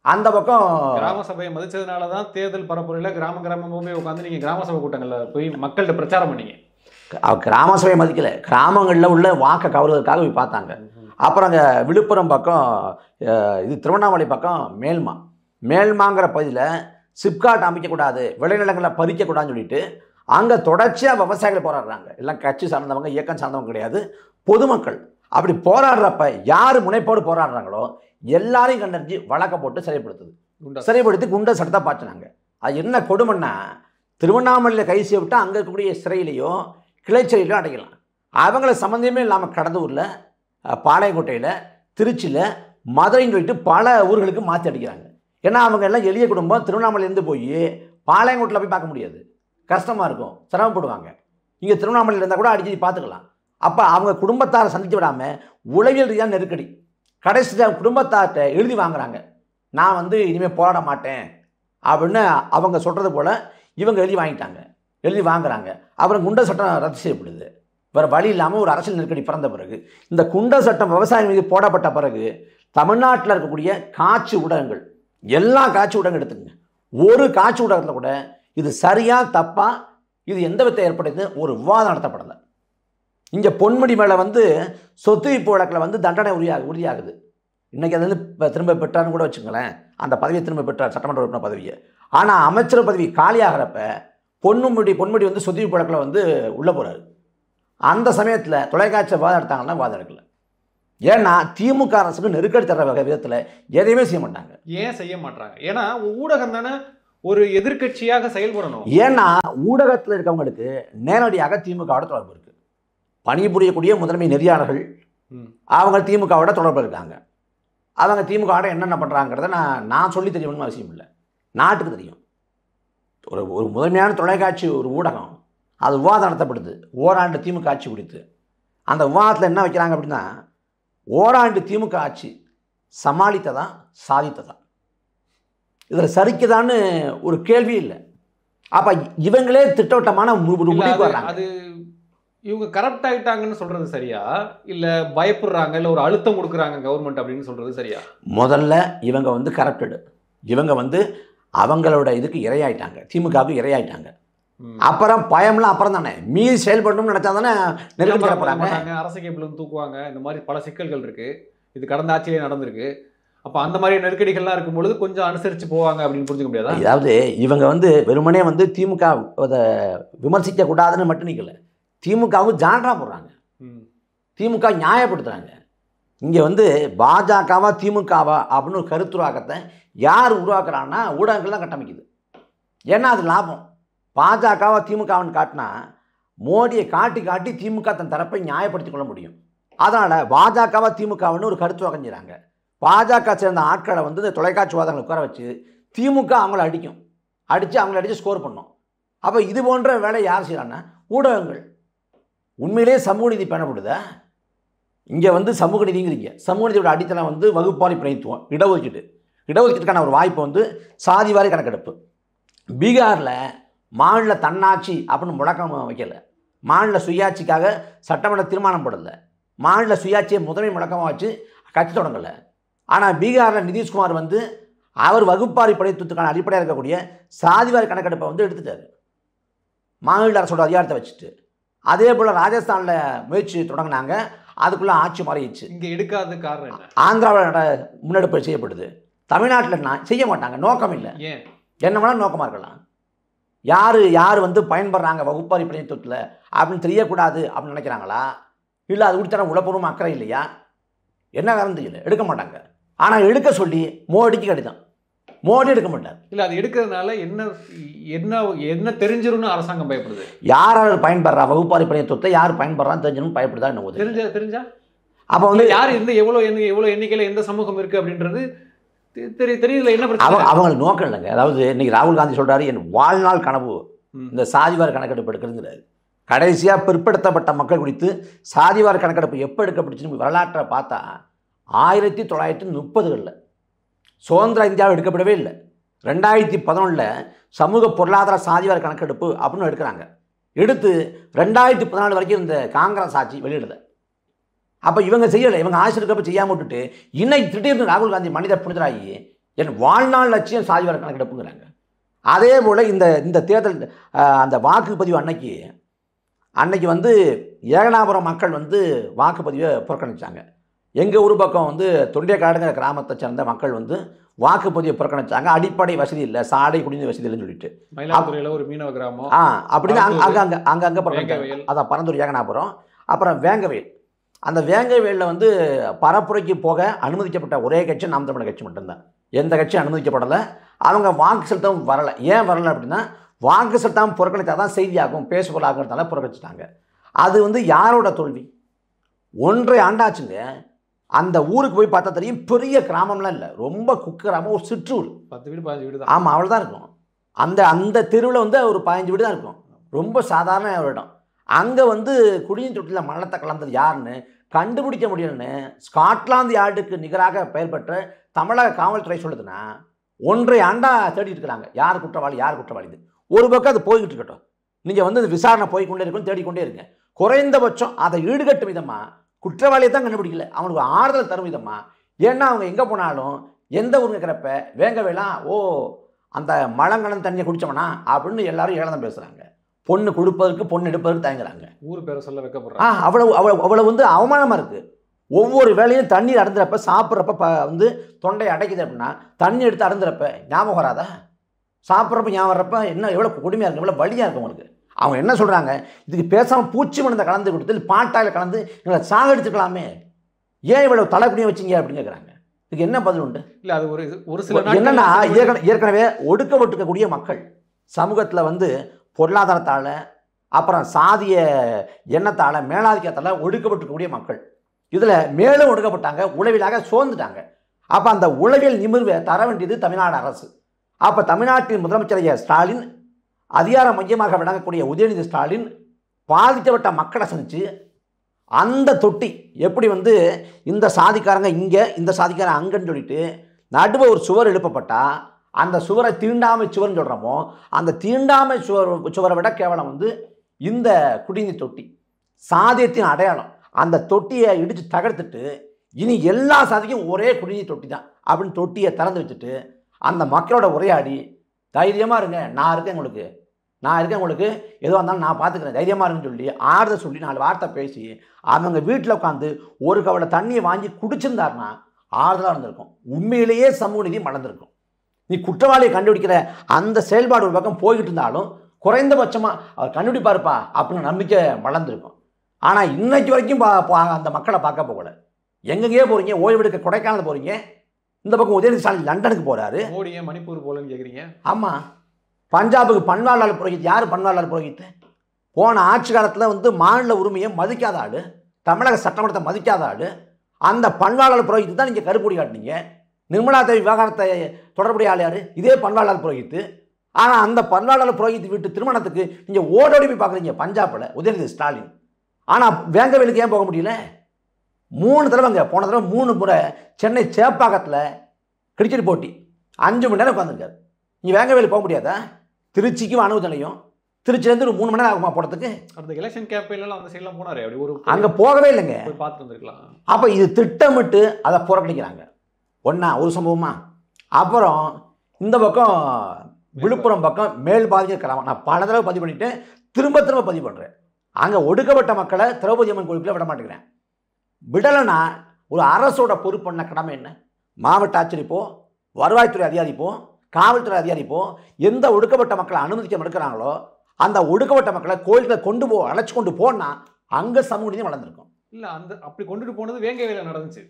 அந்த பக்கம் கிராம சபையை மதிச்சதுனால தான் தேர்தல் பரப்புரையில் கிராமமாக போய் உட்காந்து நீங்கள் கிராம சபை கூட்டங்களில் போய் மக்கள்கிட்ட பிரச்சாரம் பண்ணீங்க. கிராம சபையை மதிக்கலை, கிராமங்களில் உள்ள வாக்கை கவர்வதற்காக போய் பார்த்தாங்க. அப்புறம் அங்கே விழுப்புரம் பக்கம் இது திருவண்ணாமலை பக்கம் மேல்மாங்கிற பகுதியில் சிப்காட் அமைக்கக்கூடாது, விளைநிலங்களை பறிக்கக்கூடாதுன்னு சொல்லிட்டு அங்கே தொடர்ச்சியாக விவசாயிகள் போராடுறாங்க. எல்லாம் கட்சி சார்ந்தவங்க, இயக்கம் சார்ந்தவங்க கிடையாது, பொதுமக்கள். அப்படி போராடுறப்ப யார் முனைப்போடு போராடுறாங்களோ எல்லாரையும் கண்டறிஞ்சு வழக்க போட்டு சிறைப்படுத்தி குண்டர் சட்டத்தை பாய்ச்சினாங்க. அது என்ன கொடுமைன்னா, திருவண்ணாமலையில் கைது செய்ய விட்டால் அங்கே இருக்கக்கூடிய சிறையிலையோ கிளை சிறையிலையோ அடைக்கலாம். அவங்கள சம்மந்தமே இல்லாமல் கடலூரில், பாளையங்கோட்டையில், திருச்சியில், மதுரைன்னு சொல்லிட்டு பல ஊர்களுக்கு மாற்றி அடிக்கிறாங்க. ஏன்னா அவங்க எல்லாம் எளிய குடும்பம். திருவண்ணாமலையிலேருந்து போய் பாளையங்கோட்டில் போய் பார்க்க முடியாது, கஷ்டமாக இருக்கும், சிரமப்படுவாங்க. இங்கே திருவண்ணாமலையில் இருந்தால் கூட அடிக்கடி பார்த்துக்கலாம். அப்போ அவங்க குடும்பத்தாரை சந்தித்து விடாமல் உளவியல் ரீதியான நெருக்கடி. கடைசியில் குடும்பத்தார்கிட்ட எழுதி வாங்குறாங்க, நான் வந்து இனிமேல் போராட மாட்டேன் அப்படின்னு அவங்க சொல்கிறது போல் இவங்க எழுதி வாங்குறாங்க. அப்புறம் குண்டர் சட்டம் ரத்து செய்யப்படுது. வேறு வழி இல்லாமல் ஒரு அரசியல் நெருக்கடி பிறந்த பிறகு இந்த குண்டர் சட்டம் விவசாயம் மீது போடப்பட்ட பிறகு தமிழ்நாட்டில் இருக்கக்கூடிய காட்சி ஊடகங்கள், எல்லா காட்சி ஊடகங்கள் எடுத்துக்கங்க, ஒரு காட்சி ஊடகத்தில் கூட இது சரியா தப்பா, இது எந்த விதத்தை ஏற்படுது ஒரு விவாதம் நடத்தப்படலை. இங்கே பொன்முடி மேலே வந்து சொத்து வைப்பு வழக்கில் வந்து தண்டனை உறுதியாகுது. இன்றைக்கி அது வந்து இப்போ திரும்ப பெற்றார்னு கூட வச்சுங்களேன், அந்த பதவியை திரும்ப பெற்றார், சட்டமன்ற உறுப்பினர் பதவியை. ஆனால் அமைச்சர் பதவி காலியாகிறப்ப பொன்முடி வந்து சொத்து வைப்பு வழக்கில் வந்து உள்ளே போகிறாரு. அந்த சமயத்தில் தொலைக்காட்சி வாதம் எடுத்தாங்கன்னா வாதம் எடுக்கல. ஏன்னா திமுக அரசுக்கு நெருக்கடி தர விதத்தில் எதையுமே செய்ய மாட்டாங்க. ஏன் செய்ய மாட்டாங்க? ஏன்னா ஊடகம் தானே ஒரு எதிர்க்கட்சியாக செயல்படணும். ஏன்னா ஊடகத்தில் இருக்கவங்களுக்கு நேரடியாக திமுகவோட தொடர்பு இருக்குது. பணிபுரியக்கூடிய முதன்மை நெறியாளர்கள் அவங்க திமுகவோட தொடர்பு இருக்காங்க. அவங்க திமுகவோட என்னென்ன பண்ணுறாங்கிறத நான் சொல்லி தெரியணும்னு அவசியம் இல்லை, நாட்டுக்கு தெரியும். ஒரு முதன்மையான தொலைக்காட்சி ஒரு ஊடகம், அது விவாதம் நடத்தப்படுது ஓராண்டு திமுக ஆட்சி குறித்து. அந்த விவாதத்தில் என்ன வைக்கிறாங்க அப்படின்னா, ஓராண்டு திமுக ஆட்சி சமாளித்ததா சாதித்ததா, இதில் சரிக்குதான்னு ஒரு கேள்வி இல்லை. அப்போ இவங்களே திட்டவட்டமான முடிவுக்கு வர்றாங்க. அது இவங்க கரப்ட் ஆகிட்டாங்கன்னு சொல்கிறது சரியா, இல்லை பயப்படுறாங்க, இல்லை ஒரு அழுத்தம் கொடுக்குறாங்க கவர்மெண்ட் அப்படின்னு சொல்கிறது சரியா? முதல்ல இவங்க வந்து கரப்டடு, இவங்க வந்து அவங்களோட இதுக்கு இரையாயிட்டாங்க, திமுகவுக்கு இரையாயிட்டாங்க. அப்புறம் பயம்லாம் அப்புறம் தானே, மீறி செயல்படணும்னு நினச்சா தானே நெருக்கடி தரப்படுறாங்க. அரசு கேபிளும் தூக்குவாங்க, இந்த மாதிரி பல சிக்கல்கள் இருக்குது. இது கடந்த ஆட்சியிலே நடந்திருக்கு. அப்போ அந்த மாதிரி நெருக்கடிகள்லாம் இருக்கும்பொழுது கொஞ்சம் அனுசரித்து போவாங்க அப்படின்னு புரிஞ்சுக்க முடியாதா? அதாவது இவங்க வந்து வெறுமனே வந்து திமுக அதை விமர்சிக்கக்கூடாதுன்னு மட்டும் நிற்கல, திமுகவுக்கு ஜான்ரா போடுறாங்க, திமுக நியாயப்படுத்துகிறாங்க. இங்கே வந்து பாஜகவா திமுகவா அப்படின்னு ஒரு கருத்துருவாக்கத்தை யார் உருவாக்குறாங்கன்னா ஊடகங்கள் தான் கட்டமைக்குது. ஏன்னா அது லாபம். பாஜகவா திமுகவுன்னு காட்டினா மோடியை காட்டி திமுக தன் தரப்பை நியாயப்படுத்திக் கொள்ள முடியும். அதனால் பாஜகவா திமுகவுன்னு ஒரு கருத்துருவாக்கம் செய்கிறாங்க. பாஜக சேர்ந்த ஆட்களை வந்து இந்த தொலைக்காட்சி வாதங்களை உட்கார வச்சு திமுக அவங்கள அடித்து ஸ்கோர் பண்ணோம். அப்போ இது போன்ற வேலையை யார் செய்கிறாங்கன்னா ஊடகங்கள். உண்மையிலே சமூக நீதி பேணப்படுதா? இங்கே வந்து சமூக நீதிங்கிறீங்க, சமூக நீதியோட அடித்தளம் வந்து வகுப்பாரி பிரதித்துவம், இடஒதுக்கீட்டுக்கான ஒரு வாய்ப்பு வந்து சாதிவாரி கணக்கெடுப்பு. பீகாரில் மாநில தன்னாட்சி அப்படின்னு முழக்கம் வைக்கலை, மாநில சுயாட்சிக்காக சட்டமன்ற தீர்மானம் போடலை, மாநில சுயாட்சியை முதன்மை முழக்கமாக வச்சு கட்சி தொடங்கலை. ஆனால் பீகாரில் நிதிஷ்குமார் வந்து அவர் வகுப்பாரி பிரதித்துவத்துக்கான அடிப்படையாக இருக்கக்கூடிய சாதிவாரி கணக்கெடுப்பை வந்து எடுத்துட்டார், மாநில அரசோட அதிகாரத்தை வச்சுட்டு. அதே போல் ராஜஸ்தானில் முயற்சி தொடங்கினாங்க, அதுக்குள்ளே ஆட்சி மாறிடுச்சு. இங்கே எடுக்காத காரணம் என்ன? ஆந்திராவில் முன்னெடுப்பு செய்யப்படுது, தமிழ்நாட்டில்னா செய்ய மாட்டாங்க, நோக்கம் இல்லை. ஏன்? என்ன வேணாலும் நோக்கமாக இருக்கலாம். யார் வந்து பயன்படுறாங்க வகுப்பாரி பிரதித்துவத்தில் அப்படின்னு தெரியக்கூடாது அப்படின்னு நினைக்கிறாங்களா, இல்லை அது கொடுத்தா உளப்பூர்வம் அக்கறை இல்லையா, என்ன காரணம் தெரியல, எடுக்க மாட்டாங்க. ஆனால் எடுக்க சொல்லி மோடிக்கு கடிதம், மோடி எடுக்க மாட்டார். இல்லை, அது எடுக்கிறதுனால என்ன என்ன என்ன தெரிஞ்சிரும்னு அரசாங்கம் பயப்படுது. யார் பயன்படுறா வகுப்பாரி பணியத்துவத்தை யார் பயன்படுறான்னு தெரிஞ்சணும் பயப்படுதா என்ன தெரிஞ்சா அப்போ வந்து யார் எவ்வளோ எண்ணிக்கையில் எந்த சமூகம் இருக்குது அப்படின்றது தெரியல. என்ன பிரச்சனை? அவங்களுக்கு நோக்கம் இல்லைங்க. அதாவது இன்னைக்கு ராகுல் காந்தி சொல்கிறாரு, என் வாழ்நாள் கனவு இந்த சாதிவார கணக்கெடுப்பு எடுக்கிறதுங்கிறாரு. கடைசியாக பிற்படுத்தப்பட்ட மக்கள் குறித்து சாதிவார கணக்கெடுப்பு எப்போ எடுக்கப்பட்டுச்சுன்னு வரலாற்றை பார்த்தா 1930களில் சுதந்திர இந்தியாவில் எடுக்கப்படவே இல்லை. 2011 சமூக பொருளாதார சாதிவார கணக்கெடுப்பு அப்படின்னு எடுக்கிறாங்க. எடுத்து 2014 வரைக்கும் இந்த காங்கிரஸ் ஆட்சி வெளியிடலை. அப்போ இவங்க செய்யலை, இவங்க ஆட்சி இருக்கப்போ செய்யாமல் விட்டுட்டு இன்னைக்கு திடீர்னு ராகுல் காந்தி மனித புனிதராகி என் வாழ்நாள் லட்சியம் சாதிவார கணக்கெடுப்புங்கிறாங்க. அதே போல் இந்த தேர்தல் அந்த வாக்குப்பதிவு அன்னைக்கு வந்து ஏகனாபுரம் மக்கள் வந்து வாக்குப்பதிவை புறக்கணித்தாங்க. எங்கள் ஊர் பக்கம் வந்து தொண்டைக்காடுங்கிற கிராமத்தை சேர்ந்த மக்கள் வந்து வாக்குப்பதிவை புறக்கணித்தாங்க. அடிப்படை வசதி இல்லை, சாலை குடிநீர் வசதி இல்லைன்னு சொல்லிட்டு. மயிலாடுதுறையில் ஒரு மீனவ கிராமம் அப்படின்னு அங்கே புறக்கணித்தாங்க. அதான் பரந்தூர் ஏகனாபுரம், அப்புறம் வேங்கவேல். அந்த வேங்கவேலில் வந்து பரப்புரைக்கு போக அனுமதிக்கப்பட்ட ஒரே கட்சி நாம் தமிழர் கட்சி மட்டும்தான். எந்த கட்சியும் அனுமதிக்கப்படலை. அவங்க வாக்கு செலுத்தவும் வரலை. ஏன் வரலை அப்படின்னா வாக்கு செலுத்தாமல் புறக்கணித்தா தான் செய்தியாகும், பேசுபொருளாகிறதுனால புறக்கணிச்சிட்டாங்க. அது வந்து யாரோட தோல்வி? 1.5 ஆண்டாச்சுங்க. அந்த ஊருக்கு போய் பார்த்தா தெரியும், பெரிய கிராமம்லாம் இல்லை, ரொம்ப குக்கிராமம், ஒரு சிற்றூர், 10 வீடு 15 வீடு தான். ஆமாம், அவ்வளோதான் இருக்கும். அந்த தெருவில் வந்து ஒரு 15 வீடு தான் இருக்கும். ரொம்ப சாதாரண ஒரு இடம். அங்கே வந்து குடிநீர் தொட்டியில் மலத்தை கலந்தது யாருன்னு கண்டுபிடிக்க முடியலன்னு ஸ்காட்லாந்து யார்டுக்கு நிகராக பெயர் பெற்ற தமிழக காவல்துறை சொல்லுதுன்னா 1.5 ஆண்டா தேடிட்டு இருக்கிறாங்க. யார் குற்றவாளி? ஒரு பக்கம் அது போய்கிட்டு இருக்கட்டும், நீங்கள் வந்து விசாரணை போய்கொண்டே இருக்கும், தேடிக்கொண்டே இருங்க. குறைந்தபட்சம் அதை ஈடுகட்டும் விதமாக குற்றவாளியை தான் கண்டுபிடிக்கல, அவனுக்கு ஆறுதல் தரும் விதமாக. ஏன்னா அவங்க எங்கே போனாலும் எந்த ஊருங்க இருக்கிறப்ப வேங்கவேலாம் அந்த மழங்கலன் தண்ணியை குடித்தவனா அப்படின்னு எல்லாரும் ஏளனம் பேசுகிறாங்க. பொண்ணு கொடுப்பதற்கு பொண்ணு எடுப்பதற்கு தயங்குறாங்க. ஊர் பேரை சொல்ல வைக்கப்படுறாங்க. அவ்வளோ வந்து அவமானமாக இருக்குது. ஒவ்வொரு வேளையும் தண்ணீர் அருந்துறப்ப சாப்பிட்றப்ப வந்து தொண்டை அடைக்குது அப்படின்னா தண்ணி எடுத்து அருந்துறப்ப ஞாபகம் வராதா? சாப்பிட்றப்ப ஞாபகம் வர்றப்ப என்ன எவ்வளோ கொடுமையாக இருக்கும், எவ்வளோ வலியாக இருக்கும் உங்களுக்கு. அவங்க என்ன சொல்கிறாங்க, இதுக்கு பேசாமல் பூச்சி மருந்தை கலந்து கொடுத்து பாட்டாயில் கலந்து எங்களை சாகடிச்சுக்கலாமே, ஏன் இவ்வளோ தலைக்குடியை வச்சிங்க அப்படின்னு கேட்குறாங்க. இதுக்கு என்ன பதில் உண்டு? இல்லை, அது ஒரு சில என்னென்னா ஏற்கனவே ஒடுக்கப்பட்டிருக்கக்கூடிய மக்கள் சமூகத்தில் வந்து பொருளாதாரத்தால் அப்புறம் சாதிய எண்ணத்தால் மேலாதிக்கத்தால் ஒடுக்கப்பட்டிருக்கக்கூடிய மக்கள் இதில் மேலும் ஒடுக்கப்பட்டாங்க, உளவியலாக சோர்ந்துட்டாங்க. அப்போ அந்த உளவியல் நிமிர்வை தர வேண்டியது தமிழ்நாடு அரசு. அப்போ தமிழ்நாட்டின் முதலமைச்சர் ஸ்டாலின், அதிகார மையமாக விளங்கக்கூடிய உதயநிதி ஸ்டாலின் பாதிக்கப்பட்ட மக்களை சந்தித்து அந்த தொட்டி எப்படி வந்து இந்த சாதிக்காரங்க இங்கே இந்த சாதிக்காரங்க அங்கன்னு சொல்லிட்டு நடுவே ஒரு சுவர் எழுப்பப்பட்டால் அந்த சுவரை தீண்டாமை சுவர்னு சொல்கிறோமோ அந்த தீண்டாமை சுவரை விட கேவலம் வந்து இந்த குடிநீர் தொட்டி சாதியத்தின் அடையாளம். அந்த தொட்டியை இடித்து தகர்த்துட்டு இனி எல்லா சாதிக்கும் ஒரே குடிநீர் தொட்டி தான் அப்படின்னு தொட்டியை திறந்து வச்சுட்டு அந்த மக்களோட உரையாடி தைரியமாக இருங்க, நான் இருக்கேன் உங்களுக்கு, எதுவாக இருந்தாலும் நான் பார்த்துக்கிறேன், தைரியமாக இருங்கன்னு சொல்லி ஆறுதல் சொல்லி 4 வார்த்தை பேசி அவங்க வீட்டில் உட்காந்து ஒரு கவலை தண்ணியை வாங்கி குடிச்சிருந்தாருன்னா ஆறுதலாக இருந்திருக்கும். உண்மையிலேயே சமூக நீதி மலர்ந்திருக்கும். நீ குற்றவாளியை கண்டுபிடிக்கிற அந்த செயல்பாடு ஒரு பக்கம் போய்கிட்டு இருந்தாலும் குறைந்தபட்சமாக அவர் கண்டுபிடிப்பாருப்பா அப்படின்னு நம்பிக்கை வளர்ந்துருக்கும். ஆனால் இன்னைக்கு வரைக்கும் அந்த மக்களை பார்க்க போகல. எங்கெங்கேயோ போகிறீங்க, ஓய்வெடுக்க கொடைக்கானல் போகிறீங்க, இந்த பக்கம் உதயநிதி ஸ்டாலின் லண்டனுக்கு போகிறாரு. மோடியை மணிப்பூர் போலன்னு கேட்குறீங்க. ஆமாம், பஞ்சாபுக்கு பன்வாரிலால் புரோஹித். யார் பன்வாரிலால் புரோஹித்? போன ஆட்சி காலத்தில் வந்து மாநில உரிமையை மதிக்காத ஆள், தமிழக சட்டமன்றத்தை மதிக்காத ஆள். அந்த பன்வாரிலால் புரோஹித் தான் நீங்கள் கருப்பொடி காட்டினீங்க. நிர்மலா தேவி விவகாரத்தை தொடர்புடைய ஆள் யார்? இதே பன்வாரிலால் புரோஹித். ஆனால் அந்த பன்வாரிலால் புரோஹித் வீட்டு திருமணத்துக்கு நீங்கள் ஓடோடி போய் பார்க்குறீங்க பஞ்சாபில் உதயநிதி ஸ்டாலின். ஆனால் வேங்கவேலுக்கு ஏன் போக முடியல? 3 தடவைங்க, போன தடவை 3 முறை சென்னை சேப்பாக்கத்தில் கிரிக்கெட் போட்டி 5 மணி நேரம் உட்காந்துருக்காரு. நீங்கள் வேங்கவேலுக்கு போக முடியாதா? திருச்சிக்கும் அணுகு நிலையம், திருச்சிலேருந்து ஒரு 3 மணி நேரம் ஆகுமா போகிறதுக்கு? அந்த எலெக்ஷன் கேம்பெயின்லாம் அந்த சைட்லாம் போனார், அப்படி ஒரு அங்கே போகவே இல்லைங்க, போய் பார்த்துட்டு வந்துருக்கலாம். அப்போ இது திட்டமிட்டு அதை புறக்கணிக்கிறாங்க. ஒரு சம்பவமா. அப்புறம் இந்த பக்கம் விழுப்புரம் பக்கம் மேல் பாதிக்க கிராமம், நான் பல தடவை பதிவு பண்ணிவிட்டேன், திரும்ப பதிவு பண்ணுறேன். அங்கே ஒடுக்கப்பட்ட மக்களை திரௌபதி அம்மன் கோயிலுக்குள்ள விட மாட்டேங்கிறேன். விடலைன்னா ஒரு அரசோட பொறுப்புண்ண கடமை என்ன? மாவட்ட ஆட்சியர் போ, வருவாய்த்துறை அதிகாரி போ, காவல்துறை அதிகாரி போ, எந்த ஒடுக்கப்பட்ட மக்களை அனுமதிக்க மறுக்கிறாங்களோ அந்த ஒடுக்கப்பட்ட மக்களை கோயிலுக்கு அழைச்சி கொண்டு போனால் அங்கே சமூக நீதி வளர்ந்துருக்கும். இல்லை அப்படி கொண்டுட்டு போனது வேங்கவேல நடந்துச்சு.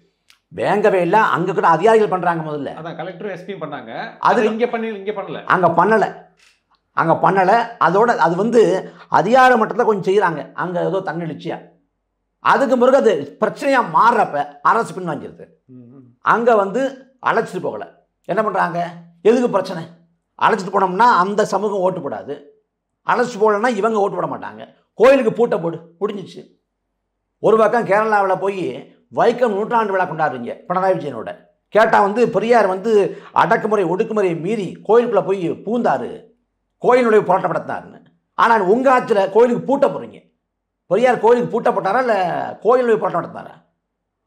வேங்கவே இல்லை, அங்கே கூட அதிகாரிகள் பண்ணுறாங்க முதல்ல. அதான் கலெக்டரும் எஸ்பியும் பண்ணாங்க. அது இங்கே பண்ணல. அங்கே பண்ணலை. அதோட அது வந்து அதிகார மட்டத்தில் கொஞ்சம் செய்கிறாங்க அங்கே ஏதோ தன்னெழுச்சியா. அதுக்கு பிறகு அது பிரச்சனையாக மாறுறப்ப அரசு பின்வாங்கிடுது. அங்கே வந்து அழைச்சிட்டு போகலை. என்ன பண்ணுறாங்க, எதுக்கு பிரச்சனை, அழைச்சிட்டு போனோம்னா அந்த சமூகம் ஓட்டு போடாது, அழைச்சிட்டு போகலன்னா இவங்க ஓட்டு போட மாட்டாங்க, கோயிலுக்கு பூட்டை போடு, முடிஞ்சிச்சு. ஒரு பக்கம் கேரளாவில் போய் வைக்கம் நூற்றாண்டு விழா கொண்டாடுறீங்க பினராயி விஜயனோட. கேட்டால் வந்து பெரியார் வந்து அடக்குமுறை ஒடுக்குமுறையை மீறி கோயிலுக்குள்ளே போய் பூந்தார், கோயிலுடைய போராட்டம் நடத்தினார்னு. ஆனால் உங்கள் ஆட்சியில் கோயிலுக்கு பூட்ட போகிறீங்க. பெரியார் கோயிலுக்கு பூட்டப்பட்டாரா இல்லை கோயிலுடைய போராட்டம் நடத்தினாரா?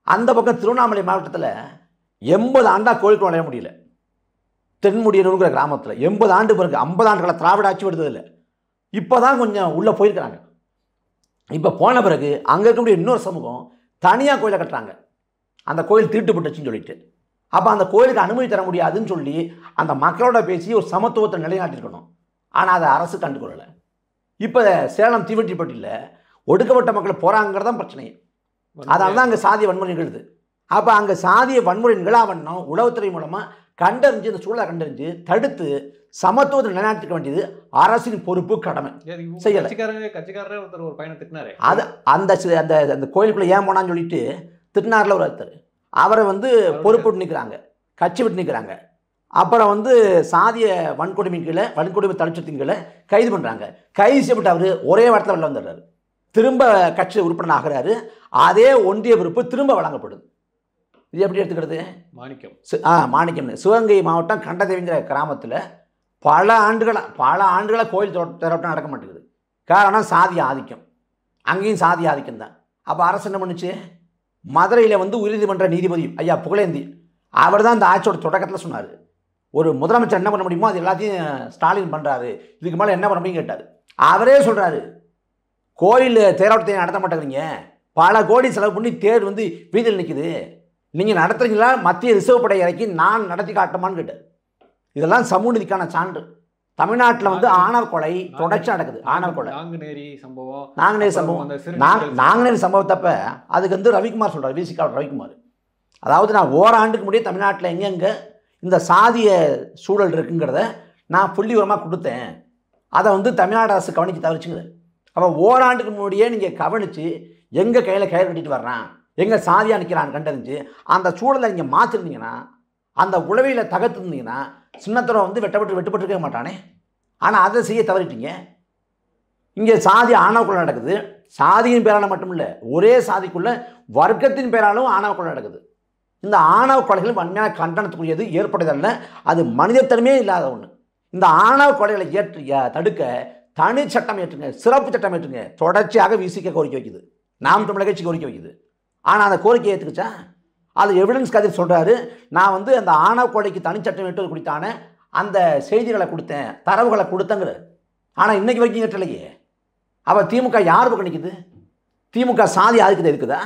அந்த பக்கம் திருவண்ணாமலை மாவட்டத்தில் 80 ஆண்டாக கோயிலுக்கு நுழைய முடியல. தென்முடியனூருங்கிற கிராமத்தில் 80 ஆண்டு பிறகு 50 ஆண்டுகளை திராவிட ஆட்சி விடுததில்லை. இப்போ தான் கொஞ்சம் உள்ளே போயிருக்கிறாங்க. இப்போ போன பிறகு அங்கே இருக்கக்கூடிய இன்னொரு சமூகம் தனியாக கோயிலை கட்டுறாங்க, அந்த கோயில் தீட்டுப்பட்டுச்சுன்னு சொல்லிட்டு. அப்போ அந்த கோயிலுக்கு அனுமதி தர முடியாதுன்னு சொல்லி அந்த மக்களோட பேசி ஒரு சமத்துவத்தை நிலைநாட்டிருக்கணும். ஆனால் அதை அரசு கண்டுகொள்ளலை. இப்போ சேலம் தீவெட்டிப்பட்டியில் ஒடுக்கப்பட்ட மக்கள் போகிறாங்கிறது தான் பிரச்சனையே. அதனால தான் அங்கே சாதிய வன்முறை நிகழுது. அப்போ அங்கே சாதிய வன்முறை நிகழாவண்ணம் உளவுத்துறை மூலமாக கண்டறிஞ்சு இந்த சூழலை கண்டறிஞ்சு தடுத்து சமத்துவத்தை நிலைநாட்டிக்க வேண்டியது அரசின் பொறுப்பு, கடமை. செய்யலை. கட்சிக்காரரே ஒருத்தர் ஒரு பையனை திட்டினாரு. அது அந்த அந்த கோயிலுக்குள்ளே ஏன் போனான்னு சொல்லிட்டு திட்டினாரில் ஒருத்தர், அவரை வந்து பொறுப்பு விட்டு நிற்கிறாங்க, கட்சி விட்டு நிற்கிறாங்க. அப்புறம் வந்து சாதிய வன்கொடுமை கீழே, வன்கொடுமை தடுச்சத்தின் கீழே கைது பண்ணுறாங்க. கைது செய்யப்பட்டு அவர் ஒரே வாரத்தில் வெளில வந்துடுறாரு, திரும்ப கட்சி உறுப்பினர் ஆகிறாரு. அதே ஒன்றிய பொறுப்பு திரும்ப வழங்கப்படுது. இது எப்படி எடுத்துக்கிறது? மாணிக்கம் சிவகங்கை மாவட்டம் கண்டதேவிங்கிற கிராமத்தில் பல ஆண்டுகளாக கோயில் தேரோட்டம் நடக்க மாட்டேங்குது. காரணம் சாதி ஆதிக்கம், அங்கேயும் சாதி ஆதிக்கம் தான். அப்போ அரசு என்ன பண்ணுச்சு, மதுரையில் வந்து உயர்நீதிமன்ற நீதிபதி ஐயா புகழேந்தி அவர் தான் இந்த ஆட்சியோட தொடக்கத்தில் சொன்னார், ஒரு முதலமைச்சர் என்ன பண்ண முடியுமோ அது எல்லாத்தையும் ஸ்டாலின் பண்ணுறாரு, இதுக்கு மேலே என்ன பண்ண முடியும் கேட்டார். அவரே சொல்கிறாரு, கோயில் தேரோட்டத்தை நடத்த மாட்டேங்கிறீங்க, பல கோடி செலவு பண்ணி தேர் வந்து வீதியில் நிற்குது, நீங்கள் நடத்துறீங்களா, மத்திய ரிசர்வ் படை இறக்கி நான் நடத்தி காட்டுமான்னு கேட்டார். இதெல்லாம் சமூக நீதிக்கான சான்று. தமிழ்நாட்டில் வந்து ஆணவ கொலை தொடர்ச்சி நடக்குது. ஆணவ கொலை, நாங்குநேரி சம்பவத்தப்ப அதுக்கு வந்து ரவிக்குமார் சொல்கிறார், விசிகா ரவிக்குமார். அதாவது நான் ஓராண்டுக்கு முடியே தமிழ்நாட்டில் எங்கெங்கே இந்த சாதிய சூழல் இருக்குங்கிறத நான் புள்ளிவரமாக கொடுத்தேன், அதை வந்து தமிழ்நாடு அரசு கவனித்து தவிர்த்துங்குது. அப்போ ஓராண்டுக்கு முன்னாடியே நீங்கள் கவனித்து எங்கள் கையில் கயிறு கட்டிட்டு வர்றான், எங்கே சாதியாக நிற்கிறான்னு கண்டறிஞ்சு அந்த சூழலை நீங்கள் மாற்றிருந்தீங்கன்னா, அந்த உளவியில் தகர்த்துருந்தீங்கன்னா சின்னத்தரை வந்து வெட்டுப்பட்டுருக்க மாட்டானே. ஆனால் அதை செய்ய தவறிட்டீங்க. இங்கே சாதி ஆணவ கொலை நடக்குது. சாதியின் பேரால் மட்டும் இல்லை, ஒரே சாதிக்குள்ள வர்க்கத்தின் பேராலும் ஆணவ கொலை நடக்குது. இந்த ஆணவ கொலைகள் வன்மையான கண்டனத்துக்குரியது, ஏற்படுதல்ல, அது மனிதத்தன்மையே இல்லாத ஒன்று. இந்த ஆணவ கொலைகளை தடுக்க தனி சட்டம் ஏற்றுங்க, சிறப்பு சட்டம் ஏற்றுங்க. தொடர்ச்சியாக விசிக கோரிக்கை வைக்குது, நாம் தமிழர் கட்சி கோரிக்கை வைக்குது. ஆனால் அந்த கோரிக்கையை ஏற்றுக்குச்சா? அது எவிடன்ஸ் கதிர் சொல்கிறாரு, நான் வந்து அந்த ஆணவ கொலைக்கு தனிச்சட்டம் ஏற்றுவது குறித்தான அந்த செய்திகளை கொடுத்தேன், தரவுகளை கொடுத்தங்கிற. ஆனால் இன்றைக்கு வரைக்கும் ஏற்றலையே. அப்போ திமுக யார் பக்கம் நிற்குது? திமுக சாதி ஆதிக்கத்தை இருக்குதா?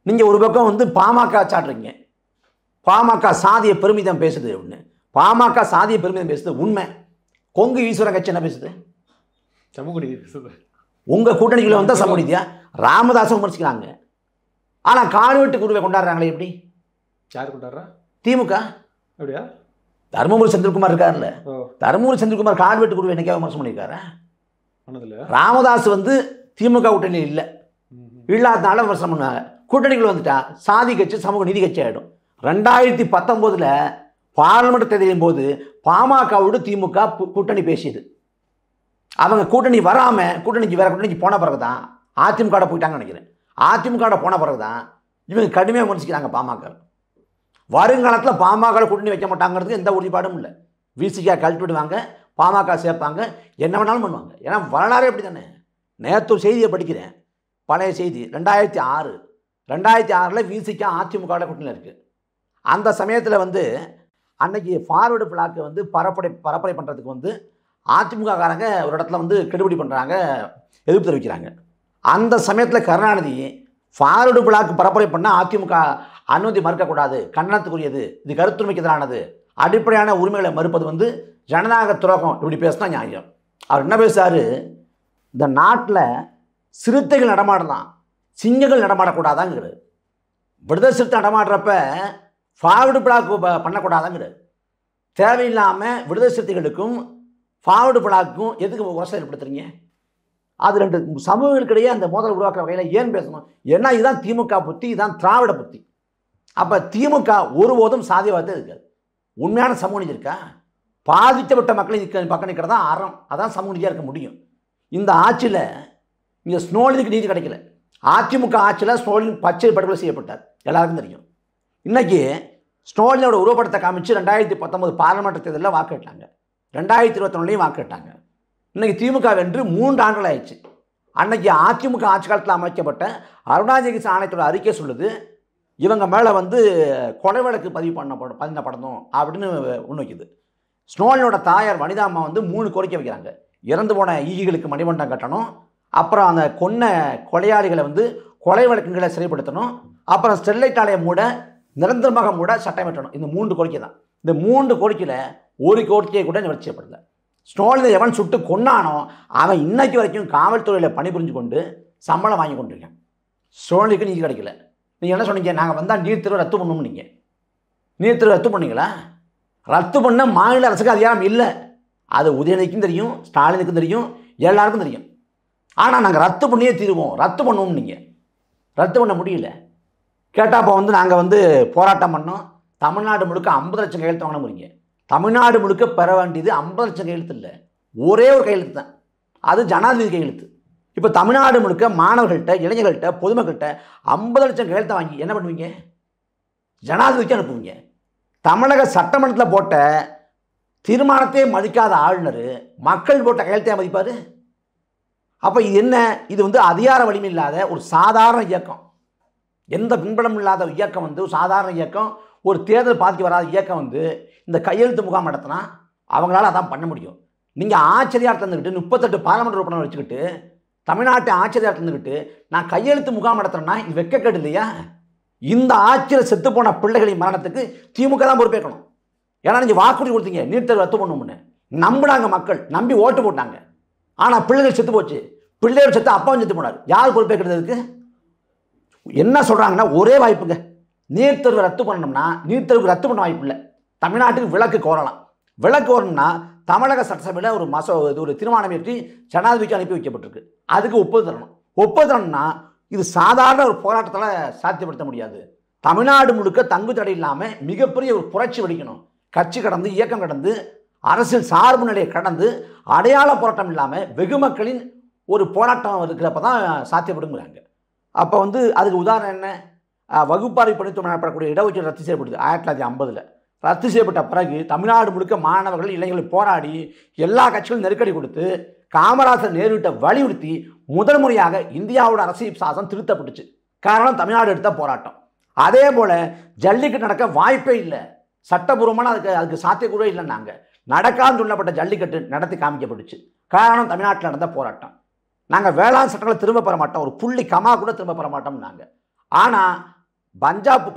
நீங்கள் ஒரு பக்கம் வந்து பாமக சாட்டுறீங்க, பாமக சாதிய பெருமிதம் பேசுது அப்படின்னு. பாமக சாதிய பெருமிதம் பேசுது உண்மை. கொங்கு ஈஸ்வரன் கட்சி என்ன பேசுது? சமூக நீதி பேசுது. உங்கள் கூட்டணிக்குள்ள வந்தால் சமூக நீதியா? ராமதாஸை விமர்சிக்கிறாங்க. ஆனால் கால்வெட்டு குருவை கொண்டாடுறாங்களே எப்படி? யார் கொண்டாடுறா? திமுக. அப்படியா? தருமபுரி செந்தில்குமார் இருக்காருல்ல, தருமபுரி செந்தில்குமார் கால்வெட்டு குருவை என்னைக்கா விமர்சனம் பண்ணியிருக்காரு? ராமதாஸ் வந்து திமுக கூட்டணியில் இல்லை, இல்லாதனால விமர்சனம் பண்ணுவாங்க. கூட்டணிகள் வந்துட்டா சாதி கட்சி சமூக நீதி கட்சி ஆகிடும். 2019 பார்லிமெண்ட் தேர்தலின் போது பாமகவோடு திமுக கூட்டணி பேசியது. அவங்க கூட்டணி வராமல் கூட்டணிக்கு வேறு கூட்டணிக்கு போன பிறகு தான் அதிமுக போயிட்டாங்கன்னு நினைக்கிறேன். அதிமுக போன பிறகு தான் இவங்க கடுமையாக விமர்சிக்கிறாங்க பாமக. வருங்காலத்தில் பாமக கூட்டணி வைக்க மாட்டாங்கிறதுக்கு எந்த உறுதிப்பாடும் இல்லை. விசிகா கழட்டி விடுவாங்க, பாமக சேர்ப்பாங்க, என்ன வேணாலும் பண்ணுவாங்க. ஏன்னா வரலாறு எப்படி தானே. நேற்று செய்தியை படிக்கிறேன், பழைய செய்தி. 2006 விசிகா அதிமுக கூட்டணியில் இருக்குது. அந்த சமயத்தில் வந்து அன்னைக்கு ஃபார்வர்டு பிளாக்கு வந்து பரப்புரை பண்ணுறதுக்கு வந்து அதிமுககாரங்க ஒரு இடத்துல வந்து கெடுபிடி பண்ணுறாங்க, எதிர்ப்பு தெரிவிக்கிறாங்க. அந்த சமயத்தில் கருணாநிதி ஃபார்வர்டு பிளாக் பரப்புரை பண்ணால் அதிமுக அனுமதி மறுக்கக்கூடாது, கண்டனத்துக்குரியது, இது கருத்துரிமைக்கு எதிரானது, அடிப்படையான உரிமைகளை மறுப்பது வந்து ஜனநாயக துரோகம், இப்படி பேசினா நியாயம். அவர் என்ன பேசுகிறாரு, இந்த நாட்டில் சிறுத்தைகள் நடமாடலாம், சிங்கங்கள் நடமாடக்கூடாதாங்கிறது. விடுதலை சிறுத்தை நடமாடுறப்ப ஃபார்வர்டு பிளாக் பண்ணக்கூடாதாங்கிறது. தேவையில்லாமல் விடுதலை சிறுத்தைகளுக்கும் ஃபார்வர்டு பிளாக்கும் எதுக்கு உரசல் ஏற்படுத்துறீங்க? அது 2 சமூகங்களுக்கிடையே அந்த மோதல் உருவாக்குற வகையில் ஏன் பேசணும்? ஏன்னா இதுதான் திமுக புத்தி, இதுதான் திராவிட புத்தி. அப்போ திமுக ஒருபோதும் சாதியவாதத்தை இருக்காது. உண்மையான சமூக நீதி இருக்கா? பாதிக்கப்பட்ட மக்களை பக்கம் நிற்கிறது தான் அறம். அதான் சமூக நீதியாக இருக்க முடியும். இந்த ஆட்சியில் இங்கே ஸ்னோலினுக்கு நீதி கிடைக்கல. அதிமுக ஆட்சியில் ஸ்னோலின் பச்சை படுகொலை செய்யப்பட்டார், எல்லாருக்கும் தெரியும். இன்றைக்கி ஸ்னோலினோட உருவப்படத்தை காமிச்சு 2019 பாராளுமன்ற தேர்தலில் வாக்கு கேட்டாங்க, 2021 வாக்கு கேட்டாங்க. இன்றைக்கி திமுக வென்று 3 ஆண்டுகள் ஆயிடுச்சு. அன்னைக்கு அதிமுக ஆட்சி காலத்தில் அமைக்கப்பட்ட அருணாச்சல ஆணையத்தோட அறிக்கை சொல்லுது, இவங்க மேலே கொலை வழக்கு பதினப்படணும் அப்படின்னு முன்வைக்குது. ஸ்னோலினோட தாயார் வனிதா அம்மா 3 கோரிக்கை வைக்கிறாங்க. இறந்து போன ஈகிகளுக்கு மணிமண்டம் கட்டணும், அப்புறம் அந்த கொன்ன கொலையாளிகளை கொலை வழக்குகளை சிறைப்படுத்தணும், அப்புறம் ஸ்டெர்லைட் ஆலையை மூட நிரந்தரமாக மூட சட்டம் ஏற்றணும். இந்த 3 கோரிக்கை தான். இந்த 3 கோரிக்கையில் ஒரு கோரிக்கையை கூட நிவர்த்தி செய்யப்படல. ஸ்னோலினை எவன் சுட்டு கொன்னானோ அவன் இன்னைக்கு வரைக்கும் காவல்துறையில் பணிபுரிஞ்சு கொண்டு சம்பளம் வாங்கி கொண்டிருக்கேன். ஸ்னோலினுக்கு நீதி கிடைக்கல. நீங்கள் என்ன சொன்னீங்க? நாங்கள் வந்தால் நீட் தேர்வு ரத்து பண்ணணும். நீங்கள் நீட் தேர்வு ரத்து பண்ணீங்களா? ரத்து பண்ண மாநில அரசுக்கு அதிகாரம் இல்லை. அது உதயநிதிக்கும் தெரியும், ஸ்டாலினுக்கும் தெரியும், எல்லாருக்கும் தெரியும். ஆனால் நாங்கள் ரத்து பண்ணியே தீருவோம், ரத்து பண்ணுவோம். நீங்கள் ரத்து பண்ண முடியல. கேட்டால் அப்போ நாங்கள் போராட்டம் பண்ணோம். தமிழ்நாடு முழுக்க 50 லட்சம் கையெழுத்து வாங்க முடியுங்க. தமிழ்நாடு முழுக்க பெற வேண்டியது 50 லட்சம் கையெழுத்து இல்லை, ஒரே ஒரு கையெழுத்து தான். அது ஜனாதிபதி கையெழுத்து. இப்போ தமிழ்நாடு முழுக்க மாணவர்கள்ட்ட, இளைஞர்கள்ட்ட, பொதுமக்கள்கிட்ட 50 லட்சம் கையெழுத்தை வாங்கி என்ன பண்ணுவீங்க? ஜனாதிபதிக்கு அனுப்புவீங்க. தமிழக சட்டமன்றத்தில் போட்ட தீர்மானத்தையே மதிக்காத ஆளுநர் மக்கள் போட்ட கையெழுத்தையே மதிப்பார்? அப்போ இது என்ன? இது அதிகார வலிமை இல்லாத ஒரு சாதாரண இயக்கம், எந்த பின்பலம் இல்லாத இயக்கம், ஒரு சாதாரண இயக்கம், ஒரு தேர்தல் பாதிக்க வராத இயக்கம் இந்த கையெழுத்து முகாம் நடத்தினா அவங்களால அதான் பண்ண முடியும். நீங்கள் ஆச்சரியார்த்த இருந்துக்கிட்டு 38 பாராளுமன்ற உறுப்பினர் வச்சுக்கிட்டு தமிழ்நாட்டை ஆச்சரியார்த்த இருந்துக்கிட்டு நான் கையெழுத்து முகாம் நடத்துறேன்னா இது வெட்கக்கேடு இல்லையா? இந்த ஆட்சியில் செத்துப்போன பிள்ளைகளின் மரணத்துக்கு திமுக தான் பொறுப்பேற்கணும். ஏன்னா நீங்கள் வாக்குறுதி கொடுத்தீங்க நீட் தேர்வு ரத்து பண்ணணும்னு, நம்பினாங்க மக்கள், நம்பி ஓட்டு போட்டாங்க. ஆனால் பிள்ளைகள் செத்து போச்சு. பிள்ளைகள் செத்து அப்பாவும் செத்து போனார். யார் பொறுப்பேற்கிறதுக்கு? என்ன சொல்கிறாங்கன்னா ஒரே வாய்ப்புங்க, நீட் தேர்வு ரத்து பண்ணணும்னா நீட் தேர்வுக்கு ரத்து பண்ண வாய்ப்பு இல்லை. தமிழ்நாட்டுக்கு விலக்கு கோரலாம். விலக்கு வரணும்னா தமிழக சட்டசபையில் ஒரு தீர்மானம் ஏற்றி ஜனாதிபதிக்கு அனுப்பி வைக்கப்பட்டிருக்கு. அதுக்கு ஒப்புதல் தரணும். ஒப்புதல் தரணும்னா இது சாதாரண ஒரு போராட்டத்தில் சாத்தியப்படுத்த முடியாது. தமிழ்நாடு முழுக்க தங்கு தடை இல்லாமல் மிகப்பெரிய ஒரு புரட்சி வெடிக்கணும். கட்சி கடந்து, இயக்கம் கடந்து, அரசியல் சார்பு நிலையை கடந்து, அடையாள போராட்டம் இல்லாமல் வெகு மக்களின் ஒரு போராட்டம் இருக்கிறப்ப தான் சாத்தியப்படுங்கிறாங்க. அப்போ அதுக்கு உதாரணம் என்ன? வகுப்பாரி பணித்துறை எனப்படக்கூடிய இடஒதுக்கீடு ரத்து செய்யப்படுது 1950. ரத்து செய்யப்பட்ட பிறகு தமிழ்நாடு முழுக்க மாணவர்கள், இளைஞர்கள் போராடி எல்லா கட்சிகளும் நெருக்கடி கொடுத்து காமராஜர் நேருவிட்ட வலியுறுத்தி முதல் முறையாக இந்தியாவோட அரசியல் சாசனம் திருத்தப்பட்டுச்சு. காரணம் தமிழ்நாடு எடுத்த போராட்டம். அதே போல் ஜல்லிக்கட்டு நடக்க வாய்ப்பே இல்லை, சட்டபூர்வமான அதுக்கு சாத்தியக்கூடவே இல்லைன்னாங்க. நடக்காதுன்னு சொல்லப்பட்ட ஜல்லிக்கட்டு நடத்தி காமிக்கப்பட்டுச்சு. காரணம் தமிழ்நாட்டில் நடந்த போராட்டம். நாங்கள் வேளாண் சட்டங்களை திரும்ப பெற மாட்டோம், ஒரு புள்ளி கமா கூட திரும்ப பெற மாட்டோம்னாங்க. ஆனால் பஞ்சாப்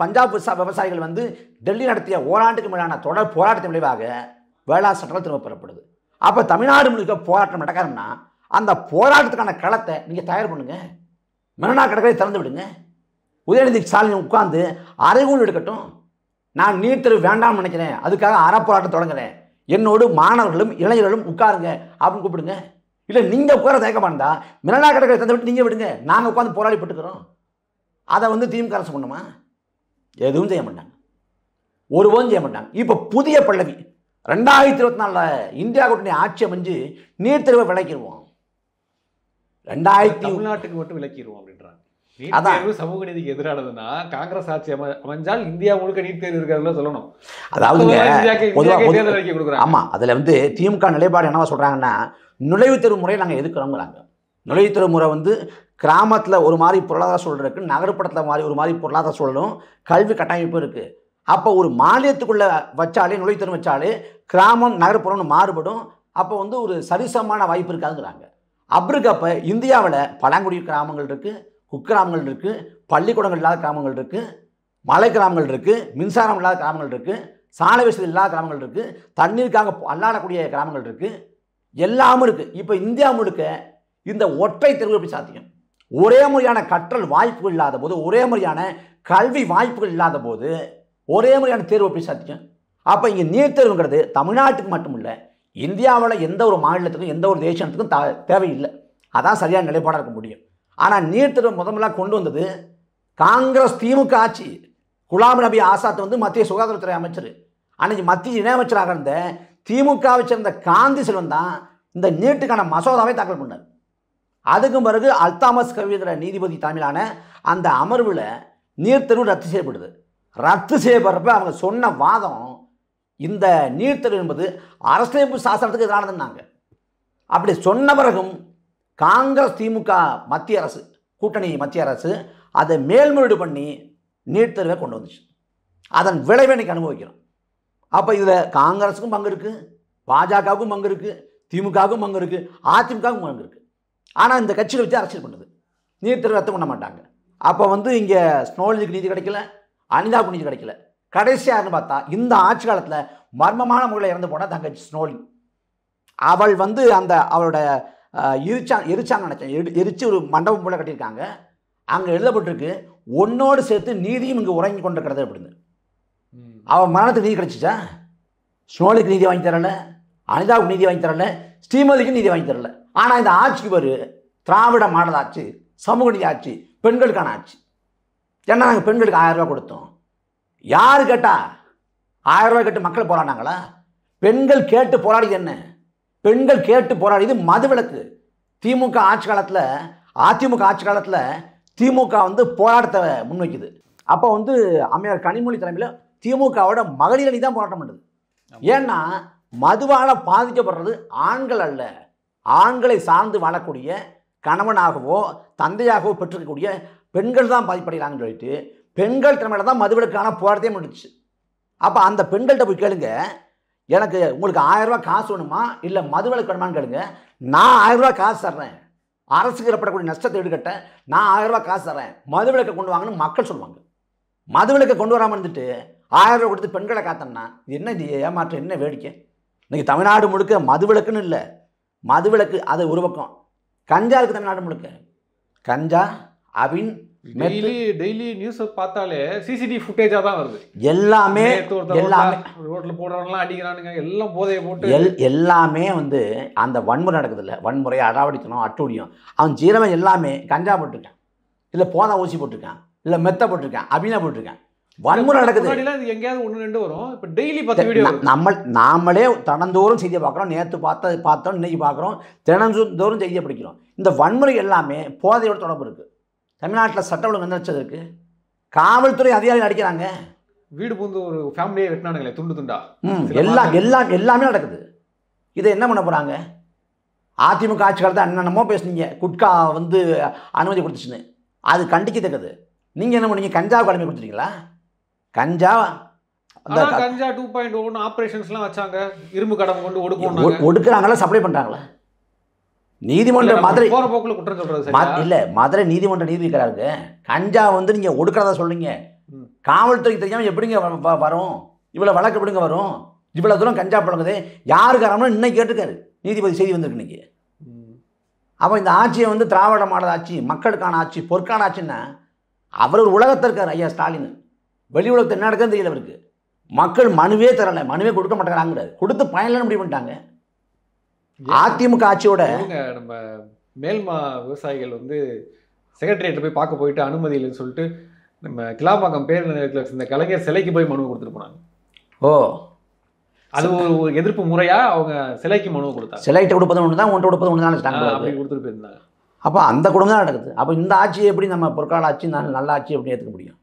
விவசாயிகள் டெல்லி நடத்திய ஓராண்டுக்கு மேலான தொடர் போராட்டத்தின் விளைவாக வேளாண் சட்டங்கள் திரும்ப பெறப்படுது. அப்போ தமிழ்நாடு முழுக்க போராட்டம் நடக்கணும்னா அந்த போராட்டத்துக்கான களத்தை நீங்கள் தயார் பண்ணுங்க. மெரினா கடற்கரை திறந்து விடுங்க. உதயநிதி ஸ்டாலின் உட்கார்ந்து அறைகூல் எடுக்கட்டும். நான் நீட் தேர்வு வேண்டாம்னு நினைக்கிறேன், அதுக்காக அறப்போராட்டம் தொடங்குறேன், என்னோடு மாணவர்களும் இளைஞர்களும் உட்காருங்க அப்படின்னு கூப்பிடுங்க. இல்லை நீங்கள் உட்கார தயக்கமாக இருந்தால் மெரினா கடற்கரை திறந்து விட்டு நீங்கள் விடுங்க, நாங்கள் உட்காந்து போராடிப்பட்டுக்கிறோம். அதை திமுக அரசு பண்ணுமா? எதுவும் செய்ய மாட்டாங்க, ஒருபோதும் செய்ய மாட்டாங்க. இப்போ புதிய பல்லவி 2024 இந்தியா கூட்டணி ஆட்சி அமைஞ்சு நீட் தேர்வை விளக்கிடுவோம். தமிழ்நாட்டுக்கு மட்டும் விளக்கிடுவோம் அப்படின்றாங்க. நீட் தேர்வு சமூக நீதிக்கு எதிரானதுன்னா காங்கிரஸ் ஆட்சி அமைஞ்சால் இந்தியா முழுக்க நீட் தேர்வு இருக்கிறதுல சொல்லணும். அதாவது ஆமாம், அதில் திமுக நிலைப்பாடு என்னவா சொல்கிறாங்கன்னா நுழைவுத் தேர்வு முறையை நாங்கள் எதிர்க்கிறோங்கிறாங்க. நுழைவுத் தேர்வு முறை கிராமத்தில் ஒரு மாதிரி பொருளாதார சூழல் இருக்குது, நகர்ப்புறத்தில் ஒரு மாதிரி பொருளாதார சூழலும் கல்வி கட்டமைப்பு இருக்குது. அப்போ ஒரு மாநிலத்துக்குள்ளே வச்சாலே நுழைவுத் தேர்வு வச்சாலே கிராமம் நகர்ப்புறம்னு மாறுபடும். அப்போ ஒரு சரிசமமான வாய்ப்பு இருக்காதுங்கிறாங்க. அப்படி இருக்கப்போ இந்தியாவில் பழங்குடி கிராமங்கள் இருக்குது, குக்கிராமங்கள் இருக்குது, பள்ளிக்கூடங்கள் இல்லாத கிராமங்கள் இருக்குது, மலை கிராமங்கள் இருக்குது, மின்சாரம் இல்லாத கிராமங்கள் இருக்குது, சாலை வசதி இல்லாத கிராமங்கள் இருக்குது, தண்ணீருக்காக அல்லாடக்கூடிய கிராமங்கள் இருக்குது, எல்லாமும் இருக்குது. இப்போ இந்தியா முழுக்க இந்த ஒற்றை தேர்வு எப்படி சாத்தியம்? ஒரே முறையான கற்றல் வாய்ப்புகள் இல்லாத போது, ஒரே முறையான கல்வி வாய்ப்புகள் இல்லாத போது ஒரே முறையான தேர்வு எப்படி சாத்தியம்? அப்போ இங்கே நீட் தேர்வுங்கிறது தமிழ்நாட்டுக்கு மட்டும் இல்லை, இந்தியாவில் எந்த ஒரு மாநிலத்துக்கும் எந்த ஒரு தேசத்துக்கும் தேவையில்லை. அதான் சரியான நிலைப்பாடாக இருக்க முடியும். ஆனால் நீட் தேர்வு முதல்ல கொண்டு வந்தது காங்கிரஸ் திமுக ஆட்சி. குலாம் நபி ஆசாத் வந்து மத்திய சுகாதாரத்துறை அமைச்சர். அன்றைக்கி மத்திய இணையமைச்சராக இருந்த திமுகவை சேர்ந்த காந்தி செல்வன் தான் இந்த நீட்டுக்கான மசோதாவை தாக்கல் பண்ணார். அதுக்கும் பிறகு அல்தாமஸ் கவிங்கிற நீதிபதி தலைமையிலான அந்த அமர்வில் நீட் தேர்வு ரத்து செய்யப்படுது. ரத்து செய்யப்படுறப்ப அவங்க சொன்ன வாதம், இந்த நீட் தேர்வு என்பது அரசியலமைப்பு சாசனத்துக்கு எதிரானதுன்னாங்க. அப்படி சொன்ன பிறகும் காங்கிரஸ் திமுக மத்திய அரசு, கூட்டணி மத்திய அரசு அதை மேல்முறையீடு பண்ணி நீட் தேர்வை கொண்டு வந்துச்சு. அதன் விளைவை இன்னைக்கு அனுபவிக்கிறோம். அப்போ இதில் காங்கிரஸுக்கும் பங்கு இருக்குது, பாஜகவுக்கும் பங்கு இருக்குது, திமுகவுக்கும் பங்கு இருக்குது, அதிமுகவுக்கும் பங்கு இருக்குது. ஆனால் இந்த கட்சிகளை வச்சு அரசியல் பண்ணுது. நீட் தேர்வு ரத்து பண்ண மாட்டாங்க. அப்போ வந்து இங்கே ஸ்னோலிஜுக்கு நீதி கிடைக்கல, அனிதாவுக்கு நீதி கிடைக்கல. கடைசியாருன்னு பார்த்தா இந்த ஆட்சி காலத்தில் மர்மமான முறையில் இறந்து போனால் தங்கச்சி ஸ்னோலி. அவள் வந்து அந்த அவளோட எரிச்சான்னு நினச்சேன், எரிச்சு ஒரு மண்டபம் போல கட்டியிருக்காங்க. அங்கே எழுதப்பட்டிருக்கு, ஒன்னோடு சேர்த்து நீதியும் இங்கே உறங்கி கொண்டிருக்கிறது அப்படின்னு. அவன் மரணத்துக்கு நீதி கிடைச்சிச்சா? ஸ்னோலிக்கு நீதி வாங்கி தரல, அனிதாவுக்கு நீதி வாங்கி தரல, ஸ்ரீமதிக்கு நீதி வாங்கி தரல. ஆனால் இந்த ஆட்சிக்கு ஒரு திராவிட மாடல் ஆட்சி, சமூக நீதி ஆட்சி, பெண்களுக்கான ஆட்சி. ஏன்னா நாங்கள் பெண்களுக்கு 1000 ரூபா கொடுத்தோம். யார் கேட்டா? 1000 ரூபாய் கேட்டு மக்கள் போராடினாங்களா? பெண்கள் கேட்டு போராடிது என்ன? பெண்கள் கேட்டு போராடிது மதுவிலக்கு. திமுக ஆட்சி காலத்தில், அதிமுக ஆட்சி காலத்தில் திமுக வந்து போராட்டத்தை முன்வைக்குது. அப்போ வந்து அம்மையார் கனிமொழி தலைமையில் திமுகவோட மகளிர் அணி தான் போராட்டம் பண்ணுது. ஏன்னா மதுவால் பாதிக்கப்படுறது ஆண்கள் அல்ல, ஆண்களை சார்ந்து வாழக்கூடிய கணவனாகவோ தந்தையாகவோ பெற்றிருக்கக்கூடிய பெண்கள் தான் பாதிப்படைகிறாங்கன்னு சொல்லிட்டு பெண்கள் தலைமையில் தான் மதுவிலக்கான போராட்டத்தையும் முடிச்சு. அப்போ அந்த பெண்கள்கிட்ட போய் கேளுங்க, எனக்கு உங்களுக்கு 1000 ரூபா காசு வேணுமா இல்லை மதுவிலக்கு வேணுமான்னு கேளுங்க. நான் 1000 ரூபா காசு தர்றேன், அரசுக்கு ஏற்படக்கூடிய நஷ்டத்தை ஈடுகட்ட நான் 1000 ரூபா காசு தர்றேன், மதுவிலக்கை கொண்டு வாங்கன்னு மக்கள் சொல்லுவாங்க. மதுவிலக்கை கொண்டு வராமல் இருந்துட்டு 1000 ரூபா கொடுத்து பெண்களை காத்தோம்னா இது என்ன, இது ஏமாற்றம், என்ன வேடிக்கை? இன்றைக்கி தமிழ்நாடு முழுக்க மதுவிலக்குன்னு இல்லை, மதுவிலக்கு அது ஒரு பக்கம், கஞ்சா இருக்குது தமிழ்நாடு முழுக்க. கஞ்சா, அபின், டெய்லி நியூஸ் பார்த்தாலே சிசிடிவி ஃபுட்டேஜாக தான் வருது. எல்லாமே ரோட்டில் போடுறவங்களாம் அடிக்கிறானுங்க, எல்லாம் போதையை போட்டு எல்லாமே வந்து அந்த வன்முறை நடக்குது இல்லை, வன்முறையை அடாவடிக்கணும், அட்டூடியும். அவன் ஜீரவன் எல்லாமே கஞ்சா போட்டிருக்கான், இல்லை போதா ஊசி போட்டிருக்கான், இல்லை மெத்த போட்டிருக்கான், அபினா போட்டிருக்கான். வன்முறை நடக்குது. எங்கேயாவது 1-2 வரும். இப்போ டெய்லி 10 வீடியோ நாமளே தினந்தோறும் செய்தியை பார்க்குறோம். நேற்று பார்த்தோம், இன்னைக்கு பார்க்குறோம், தினந்தோறும் செய்தியை படிக்கிறோம். இந்த வன்முறை எல்லாமே போதையோட தொடர்பு இருக்குது. தமிழ்நாட்டில் சட்ட ஒழுங்கு எந்திரிச்சது இருக்குது, காவல்துறை அதிகாரிகள் அடிக்கிறாங்க, வீடு பூந்து ஒரு ஃபேமிலியை வெட்டினானுங்களே துண்டு துண்டா. எல்லாமே நடக்குது. இதை என்ன பண்ண போகிறாங்க? அதிமுக ஆட்சி காலத்தை என்னென்னமோ பேசுனீங்க, குட்கா வந்து அனுமதி கொடுத்துச்சுன்னு, அது கண்டிக்கத்தக்கது. நீங்கள் என்ன பண்ணீங்க? கஞ்சாவுக்கு அனுமதி கொடுத்துட்டீங்களா? கஞ்சா 2.0 ஆப்ரேஷன்ஸ்லாம் வச்சாங்க, இரும்பு கடமை கொண்டு ஒடுக்குறாங்களா, சப்ளை பண்ணுறாங்களா? நீதிமன்றம் மதுரை போகிற போக்கில் குற்றம் சொல்கிறது இல்லை, மதுரை நீதிமன்ற நீதிபதிக்கிறாருக்கு கஞ்சா வந்து நீங்கள் ஒடுக்கிறதா சொல்கிறீங்க, காவல்துறைக்கு தெரியாமல் எப்படிங்க வரும்? இவ்வளோ வழக்கு எப்படிங்க வரும்? இவ்வளோ தூரம் கஞ்சா பழங்குது யாருக்கு காரணம்னு இன்னைக்கு கேட்டுக்காரு நீதிபதி, செய்தி வந்திருக்கு இன்னைக்கு. அப்போ இந்த ஆட்சியை வந்து திராவிட மாடல் ஆட்சி, மக்களுக்கான ஆட்சி, பொற்கான ஆட்சின்னா அவர் ஒரு உலகத்தில் இருக்கார் ஐயா ஸ்டாலின். வெளி உலகத்தை என்ன நடக்குதுன்னு தெரியல அவருக்கு. மக்கள் மனுவே தரலை, மனுவே கொடுக்க மாட்டேங்கிறாங்கிறாரு, கொடுத்து பயனில்லைன்னு முடிவு பண்ணிட்டாங்க. அதிமுக ஆட்சியோட நம்ம மேல்மா விவசாயிகள் வந்து செக்ரட்டரியேட்டை போய் பார்க்க போயிட்டு அனுமதி இல்லைன்னு சொல்லிட்டு நம்ம கிளாம்பாக்கம் பேருந்து நிலையத்தில் இந்த கலைஞர் சிலைக்கு போய் மனு கொடுத்துட்டு போனாங்க. ஓ, அது ஒரு எதிர்ப்பு முறையா அவங்க சிலைக்கு மனு கொடுத்தாங்க. சிலைட்டு கொடுப்பது ஒன்று தான், ஒன்று கொடுப்பது ஒன்று தான் அப்படி கொடுத்துட்டு போயிருந்தாங்க. அப்போ அந்த குடும்பம் தான் நடக்குது. அப்போ இந்த ஆட்சியை எப்படி நம்ம பொற்கால ஆட்சி நல்ல ஆட்சி எப்படி ஏற்றுக்க முடியும்?